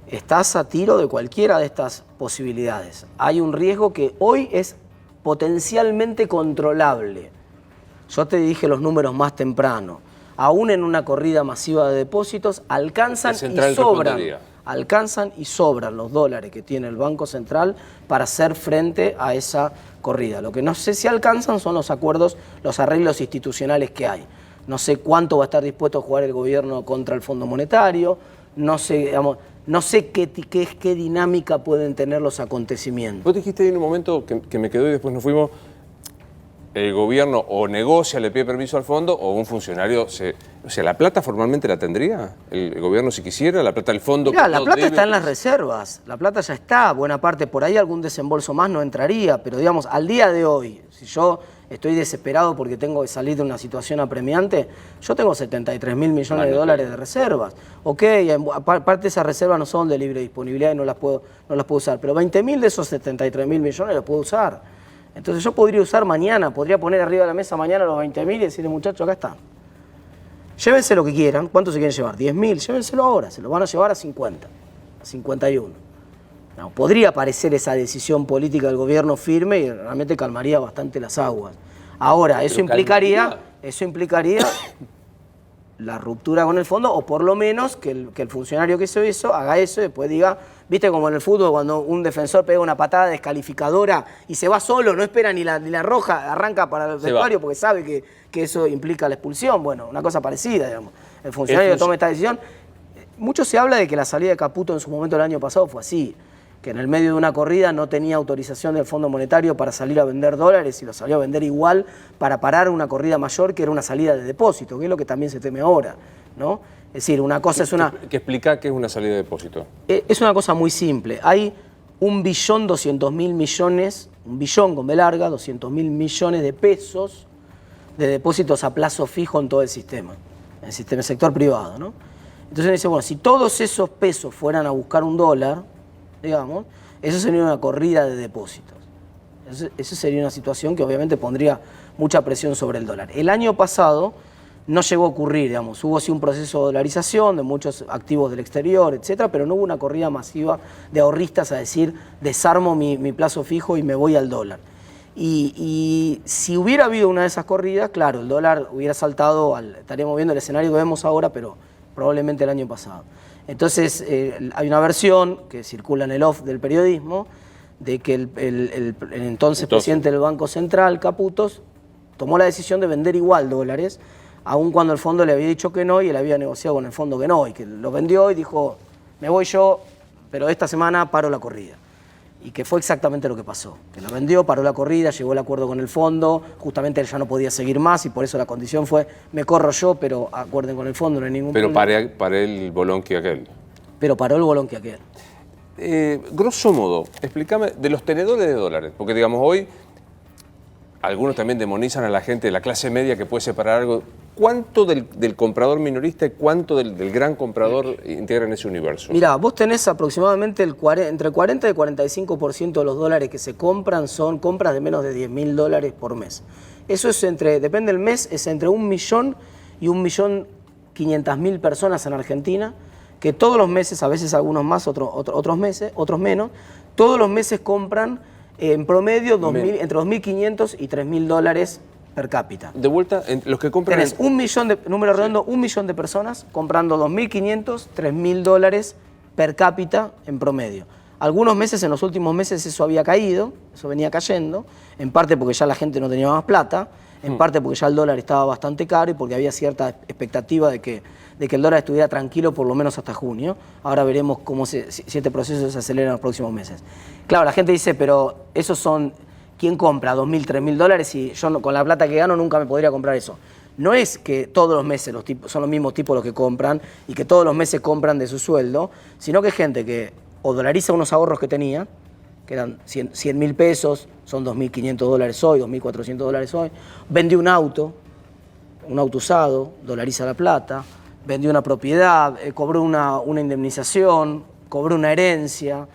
estás a tiro de cualquiera de estas posibilidades. Hay un riesgo que hoy es potencialmente controlable. Yo te dije los números más temprano. Aún en una corrida masiva de depósitos, alcanzan y sobran los dólares que tiene el Banco Central para hacer frente a esa corrida. Lo que no sé si alcanzan son los acuerdos, los arreglos institucionales que hay. No sé cuánto va a estar dispuesto a jugar el gobierno contra el Fondo Monetario, no sé qué dinámica pueden tener los acontecimientos. Vos dijiste en un momento que me quedó y después nos fuimos, el gobierno o negocia, le pide permiso al fondo, o un funcionario o sea, ¿la plata formalmente la tendría el gobierno si quisiera? ¿La plata del fondo? Mirá, la plata está en las reservas, la plata ya está, buena parte por ahí, algún desembolso más no entraría, pero digamos, al día de hoy, si yo estoy desesperado porque tengo que salir de una situación apremiante, yo tengo 73.000 millones de dólares de reservas. Ok, aparte esas reservas no son de libre disponibilidad y no las puedo usar, pero 20.000 de esos 73.000 millones los puedo usar. Entonces yo podría usar mañana, podría poner arriba de la mesa mañana los 20.000 y decirle, muchachos, acá está. Llévense lo que quieran. ¿Cuánto se quieren llevar? 10.000, llévenselo ahora, se lo van a llevar a 50, a 51. No, podría parecer esa decisión política del gobierno firme y realmente calmaría bastante las aguas. Ahora, eso implicaría la ruptura con el fondo, o por lo menos que el funcionario que hizo eso haga eso y después diga, viste como en el fútbol cuando un defensor pega una patada descalificadora y se va solo, no espera ni la roja, arranca para el vestuario porque sabe que eso implica la expulsión. Bueno, una cosa parecida, digamos. El funcionario toma esta decisión. Mucho se habla de que la salida de Caputo en su momento el año pasado fue así, que en el medio de una corrida no tenía autorización del Fondo Monetario para salir a vender dólares y lo salió a vender igual para parar una corrida mayor que era una salida de depósito, que es lo que también se teme ahora, ¿no? Es decir, una cosa es una... ¿Qué explica qué es una salida de depósito? Es una cosa muy simple. Hay 1.200.000 millones, un billón con B larga, 200.000 millones de pesos de depósitos a plazo fijo en todo el sistema, en el sector privado, ¿no? Entonces dice, bueno, si todos esos pesos fueran a buscar un dólar, digamos, eso sería una corrida de depósitos. Eso sería una situación que obviamente pondría mucha presión sobre el dólar. El año pasado no llegó a ocurrir, digamos, hubo sí un proceso de dolarización de muchos activos del exterior, etcétera, pero no hubo una corrida masiva de ahorristas a decir, desarmo mi plazo fijo y me voy al dólar. Y si hubiera habido una de esas corridas, claro, el dólar hubiera saltado, estaríamos viendo el escenario que vemos ahora, pero probablemente el año pasado. Entonces, hay una versión que circula en el off del periodismo de que el entonces presidente del Banco Central, Caputos, tomó la decisión de vender igual dólares, aun cuando el fondo le había dicho que no y él había negociado con el fondo que no, y que lo vendió y dijo, me voy yo, pero esta semana paro la corrida. Y que fue exactamente lo que pasó, que lo vendió, paró la corrida, llegó el acuerdo con el fondo, justamente él ya no podía seguir más y por eso la condición fue, me corro yo, pero acuerden con el fondo, no hay ningún problema. Pero paré el bolón que aquel. Pero paró el bolón que aquel. Grosso modo, explícame, de los tenedores de dólares, porque digamos hoy, algunos también demonizan a la gente de la clase media que puede separar algo. ¿Cuánto del comprador minorista y cuánto del gran comprador integran ese universo? Mirá, vos tenés aproximadamente entre el 40 y el 45% de los dólares que se compran son compras de menos de $10.000 por mes. Eso es depende del mes, es entre 1 millón y 1.500.000 personas en Argentina, que todos los meses, a veces algunos más, otros menos, todos los meses compran en promedio entre 2.500 y 3.000 dólares per cápita. De vuelta, los que compran... Tenés número redondo, 1 millón de personas comprando 2.500, 3.000 dólares per cápita en promedio. Algunos meses, en los últimos meses, eso había caído, eso venía cayendo, en parte porque ya la gente no tenía más plata, en parte porque ya el dólar estaba bastante caro y porque había cierta expectativa de que el dólar estuviera tranquilo por lo menos hasta junio. Ahora veremos si este proceso se acelera en los próximos meses. Claro, la gente dice, pero esos son... ¿Quién compra 2.000, 3.000 dólares y yo con la plata que gano nunca me podría comprar eso? No es que todos los meses son los mismos tipos los que compran y que todos los meses compran de su sueldo, sino que hay gente que o dolariza unos ahorros que tenía, que eran 100.000 pesos, son 2.500 dólares hoy, 2.400 dólares hoy, vendió un auto usado, dolariza la plata, vendió una propiedad, cobró una indemnización, cobró una herencia,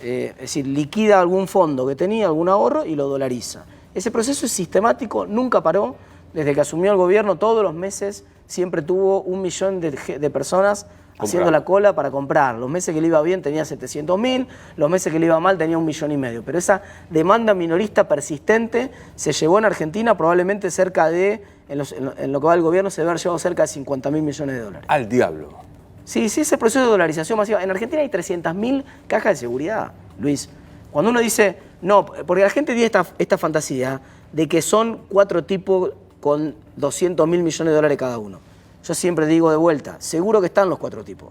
es decir, liquida algún fondo que tenía, algún ahorro y lo dolariza. Ese proceso es sistemático, nunca paró, desde que asumió el gobierno todos los meses siempre tuvo 1 millón de personas haciendo la cola para comprar. Los meses que le iba bien tenía 700.000, los meses que le iba mal tenía 1,5 millones. Pero esa demanda minorista persistente se llevó en Argentina probablemente cerca de, en lo que va el gobierno, se debe haber llevado cerca de 50.000 millones de dólares. Al diablo. Sí, ese proceso de dolarización masiva. En Argentina hay 300.000 cajas de seguridad, Luis. Cuando uno dice, no, porque la gente tiene esta fantasía de que son 4 tipos con 200.000 millones de dólares cada uno. Yo siempre digo de vuelta, seguro que están los 4 tipos.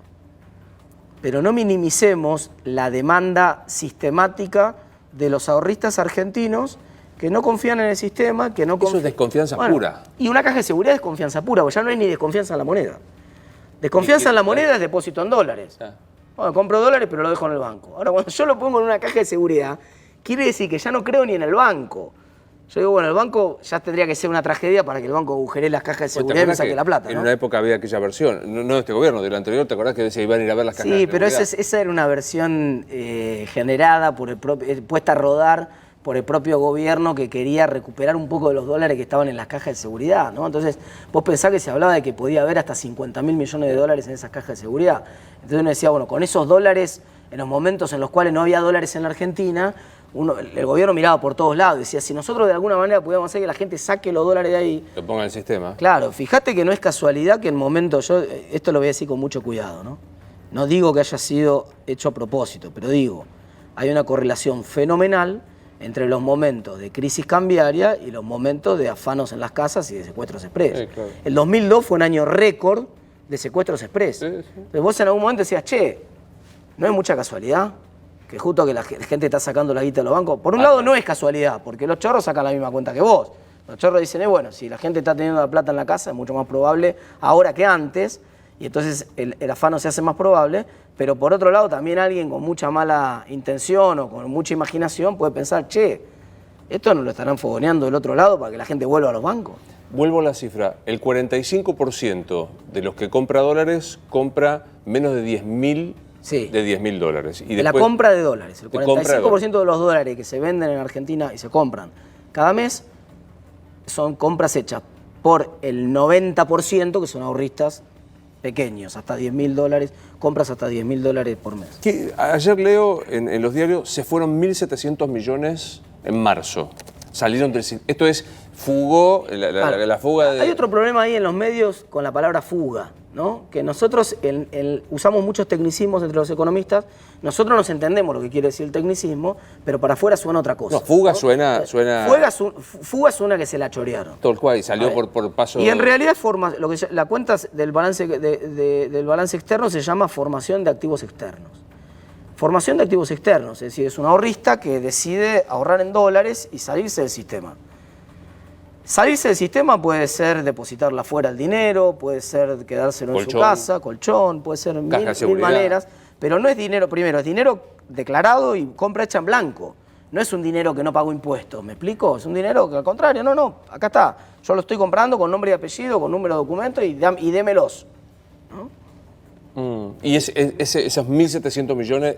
Pero no minimicemos la demanda sistemática de los ahorristas argentinos que no confían en el sistema, que no confían... Eso es desconfianza pura. Y una caja de seguridad es desconfianza pura, porque ya no hay ni desconfianza en la moneda. Desconfianza en la moneda es depósito en dólares. Bueno, compro dólares pero lo dejo en el banco. Ahora, cuando yo lo pongo en una caja de seguridad, quiere decir que ya no creo ni en el banco. Yo digo, bueno, el banco ya tendría que ser una tragedia para que el banco agujeree las cajas de seguridad y me saque la plata, ¿no? En una época había aquella versión, no de este gobierno, del anterior, ¿te acordás que decía iban a ir a ver las cajas de seguridad? Sí, pero esa era una versión generada, puesta a rodar por el propio gobierno que quería recuperar un poco de los dólares que estaban en las cajas de seguridad, ¿no? Entonces, vos pensás que se hablaba de que podía haber hasta 50.000 millones de dólares en esas cajas de seguridad. Entonces uno decía, bueno, con esos dólares, en los momentos en los cuales no había dólares en la Argentina, el gobierno miraba por todos lados, decía, si nosotros de alguna manera pudiéramos hacer que la gente saque los dólares de ahí... Lo ponga en el sistema. Claro, fíjate que no es casualidad que en momentos, esto lo voy a decir con mucho cuidado, ¿no? No digo que haya sido hecho a propósito, pero digo, hay una correlación fenomenal entre los momentos de crisis cambiaria y los momentos de afanos en las casas y de secuestros express. Sí, claro. El 2002 fue un año récord de secuestros express. Sí, sí. Entonces vos en algún momento decías, che, ¿no es mucha casualidad que justo que la gente está sacando la guita de los bancos? Por un lado no es casualidad, porque los chorros sacan la misma cuenta que vos. Los chorros dicen, bueno, si la gente está teniendo la plata en la casa, es mucho más probable ahora que antes, y entonces el afano se hace más probable, pero por otro lado también alguien con mucha mala intención o con mucha imaginación puede pensar, che, esto no lo estarán fogoneando del otro lado para que la gente vuelva a los bancos. Vuelvo a la cifra, el 45% de los que compra dólares compra menos de 10.000 Sí. de 10.000 dólares. Y de después, la compra de dólares. El de compra de 45% de los dólares que se venden en Argentina y se compran cada mes son compras hechas por el 90% que son ahorristas pequeños, hasta 10.000 dólares, compras hasta 10.000 dólares por mes. Ayer leo en los diarios, se fueron 1.700 millones en marzo. Salieron del... Esto es, fugó, la fuga de... Hay otro problema ahí en los medios con la palabra fuga, ¿no? Que nosotros usamos muchos tecnicismos entre los economistas, nosotros nos entendemos lo que quiere decir el tecnicismo, pero para afuera suena otra cosa. No, fuga, ¿no? Suena... Fuga suena que se la chorearon. Todo el cual, y salió por paso... Y en realidad lo que la cuenta del balance, del balance externo se llama formación de activos externos. Formación de activos externos, es decir, es un ahorrista que decide ahorrar en dólares y salirse del sistema. Salirse del sistema puede ser depositarla afuera el dinero, puede ser quedárselo en su casa, colchón, puede ser mil maneras, pero no es dinero, primero, es dinero declarado y compra hecha en blanco. No es un dinero que no pago impuestos, ¿me explico? Es un dinero que al contrario, no, acá está, yo lo estoy comprando con nombre y apellido, con número de documento y démelos, ¿no? Y esos 1.700 millones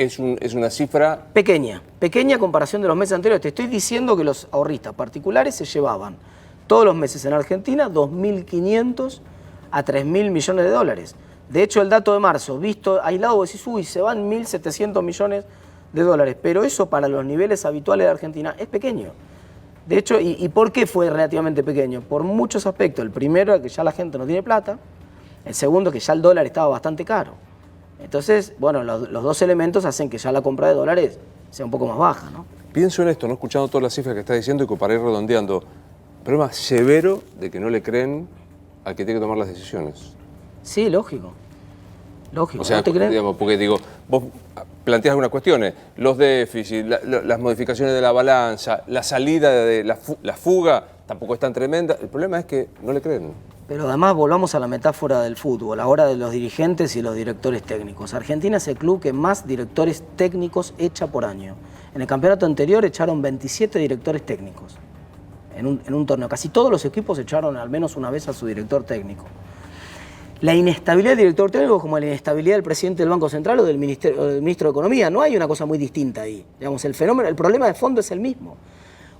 es una cifra... Pequeña comparación de los meses anteriores. Te estoy diciendo que los ahorristas particulares se llevaban todos los meses en Argentina 2.500 a 3.000 millones de dólares. De hecho, el dato de marzo, visto aislado, vos decís, uy, se van 1.700 millones de dólares. Pero eso para los niveles habituales de Argentina es pequeño. De hecho, ¿y por qué fue relativamente pequeño? Por muchos aspectos. El primero es que ya la gente no tiene plata. El segundo, que ya el dólar estaba bastante caro. Entonces, bueno, los dos elementos hacen que ya la compra de dólares sea un poco más baja, ¿no? Pienso en esto, ¿no? Escuchando todas las cifras que está diciendo y para ir redondeando. Problema severo de que no le creen al que tiene que tomar las decisiones. Sí, lógico. Lógico. O sea, ¿No te creen? digamos, porque digo, vos planteás algunas cuestiones, los déficits, las modificaciones de la balanza, la salida de la fuga tampoco es tan tremenda. El problema es que no le creen. Pero además volvamos a la metáfora del fútbol, ahora de los dirigentes y los directores técnicos. Argentina es el club que más directores técnicos echa por año. En el campeonato anterior echaron 27 directores técnicos en un torneo. Casi todos los equipos echaron al menos una vez a su director técnico. La inestabilidad del director técnico es como la inestabilidad del presidente del Banco Central o del ministro de Economía. No hay una cosa muy distinta ahí. Digamos, el problema de fondo es el mismo.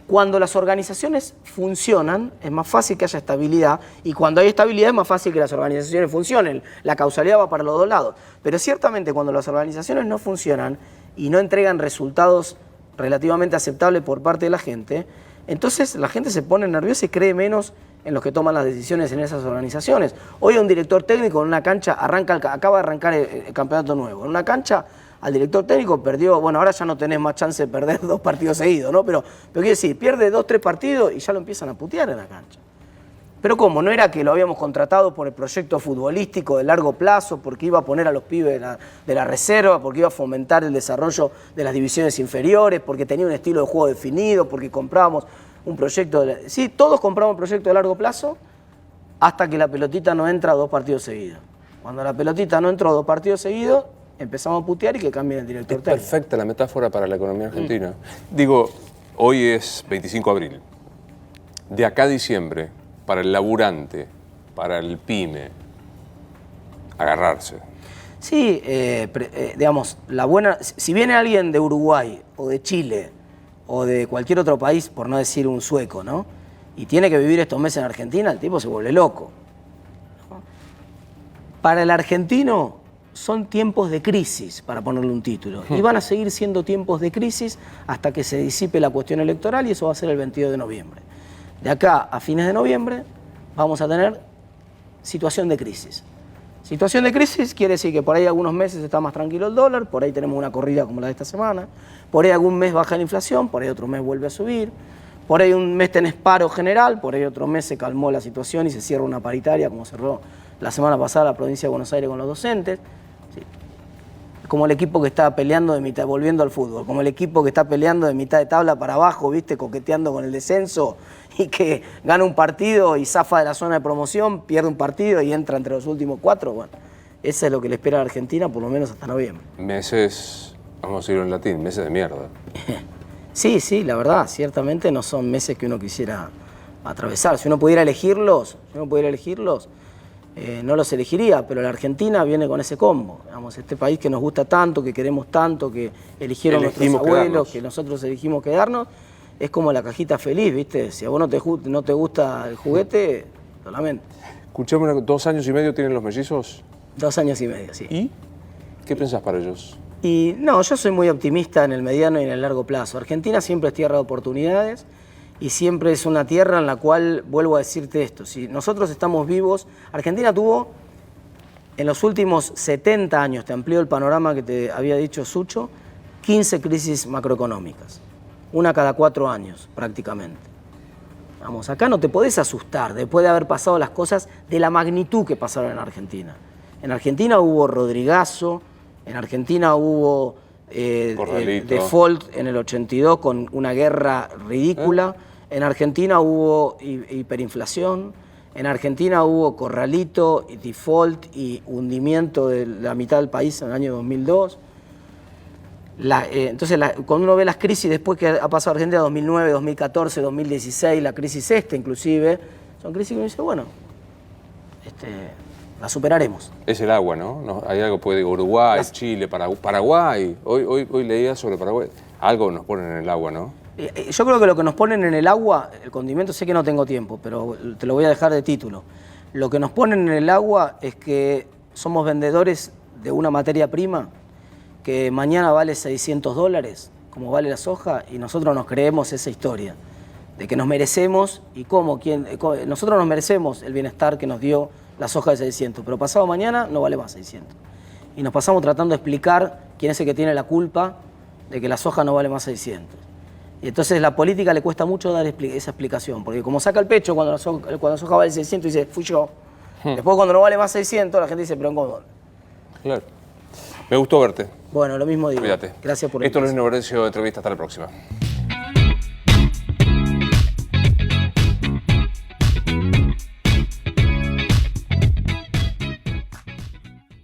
Cuando las organizaciones funcionan, es más fácil que haya estabilidad, y cuando hay estabilidad es más fácil que las organizaciones funcionen. La causalidad va para los dos lados. Pero ciertamente cuando las organizaciones no funcionan y no entregan resultados relativamente aceptables por parte de la gente, entonces la gente se pone nerviosa y cree menos en los que toman las decisiones en esas organizaciones. Hoy un director técnico en una cancha acaba de arrancar el campeonato nuevo. En una cancha al director técnico perdió, bueno, ahora ya no tenés más chance de perder 2 partidos seguidos, ¿no? Pero quiere decir, pierde 2, 3 partidos y ya lo empiezan a putear en la cancha. Pero ¿cómo? No era que lo habíamos contratado por el proyecto futbolístico de largo plazo, porque iba a poner a los pibes de la reserva, porque iba a fomentar el desarrollo de las divisiones inferiores, porque tenía un estilo de juego definido, porque comprábamos un proyecto sí, todos compramos un proyecto de largo plazo hasta que la pelotita no entra 2 partidos seguidos. Cuando la pelotita no entró 2 partidos seguidos, empezamos a putear y que cambien el director técnico. Es perfecta la metáfora para la economía argentina. Digo, hoy es 25 de abril. De acá a diciembre, para el laburante, para el pyme, agarrarse. Sí, digamos, si viene alguien de Uruguay o de Chile o de cualquier otro país, por no decir un sueco, ¿no? Y tiene que vivir estos meses en Argentina, el tipo se vuelve loco. Para el argentino son tiempos de crisis, para ponerle un título, y van a seguir siendo tiempos de crisis hasta que se disipe la cuestión electoral, y eso va a ser el 22 de noviembre. De acá a fines de noviembre vamos a tener situación de crisis. Situación de crisis quiere decir que por ahí algunos meses está más tranquilo el dólar, por ahí tenemos una corrida como la de esta semana, por ahí algún mes baja la inflación, por ahí otro mes vuelve a subir, por ahí un mes tenés paro general, por ahí otro mes se calmó la situación y se cierra una paritaria como cerró la semana pasada la provincia de Buenos Aires con los docentes. Sí. Como el equipo que está peleando de mitad, volviendo al fútbol, como el equipo que está peleando de mitad de tabla para abajo, viste, coqueteando con el descenso, y que gana un partido y zafa de la zona de promoción, pierde un partido y entra entre los últimos 4. Bueno, eso es lo que le espera a Argentina, por lo menos hasta noviembre. Meses, vamos a decirlo en latín, meses de mierda. Sí, la verdad, ciertamente no son meses que uno quisiera atravesar. Si uno pudiera elegirlos, no los elegiría, pero la Argentina viene con ese combo. Digamos, este país que nos gusta tanto, que queremos tanto, que eligieron nuestros abuelos, que nosotros elegimos quedarnos, es como la cajita feliz, ¿viste? Si a vos no te gusta el juguete, lo lamento. Escuchame, 2 años y medio tienen los mellizos. 2 años y medio, sí. ¿Y qué pensás para ellos? Y no, yo soy muy optimista en el mediano y en el largo plazo. Argentina siempre es tierra de oportunidades y siempre es una tierra en la cual, vuelvo a decirte esto, si nosotros estamos vivos, Argentina tuvo en los últimos 70 años, te amplío el panorama que te había dicho Sucho, 15 crisis macroeconómicas, una cada 4 años prácticamente. Vamos, acá no te podés asustar después de haber pasado las cosas de la magnitud que pasaron en Argentina. En Argentina hubo Rodrigazo, en Argentina hubo default en el 82 con una guerra ridícula, en Argentina hubo hiperinflación, en Argentina hubo corralito, y default y hundimiento de la mitad del país en el año 2002. Entonces, cuando uno ve las crisis después que ha pasado Argentina, 2009, 2014, 2016, la crisis inclusive, son crisis que uno dice, bueno, La superaremos. Es el agua, ¿no? Hay algo, puede Uruguay, Chile, Paraguay. Hoy leía sobre Paraguay. Algo nos ponen en el agua, ¿no? Yo creo que lo que nos ponen en el agua, el condimento, sé que no tengo tiempo, pero te lo voy a dejar de título. Lo que nos ponen en el agua es que somos vendedores de una materia prima que mañana vale $600, como vale la soja, y nosotros nos creemos esa historia de que nos merecemos nosotros nos merecemos el bienestar que nos dio la soja de 600, pero pasado mañana no vale más 600. Y nos pasamos tratando de explicar quién es el que tiene la culpa de que la soja no vale más 600. Y entonces a la política le cuesta mucho dar esa explicación, porque como saca el pecho cuando la soja vale 600 dice, fui yo. Después cuando no vale más 600 la gente dice, pero ¿cómo? Claro. Me gustó verte. Bueno, lo mismo digo. Cuídate. Gracias por Esto es Luis Novarecio, entrevista. Hasta la próxima.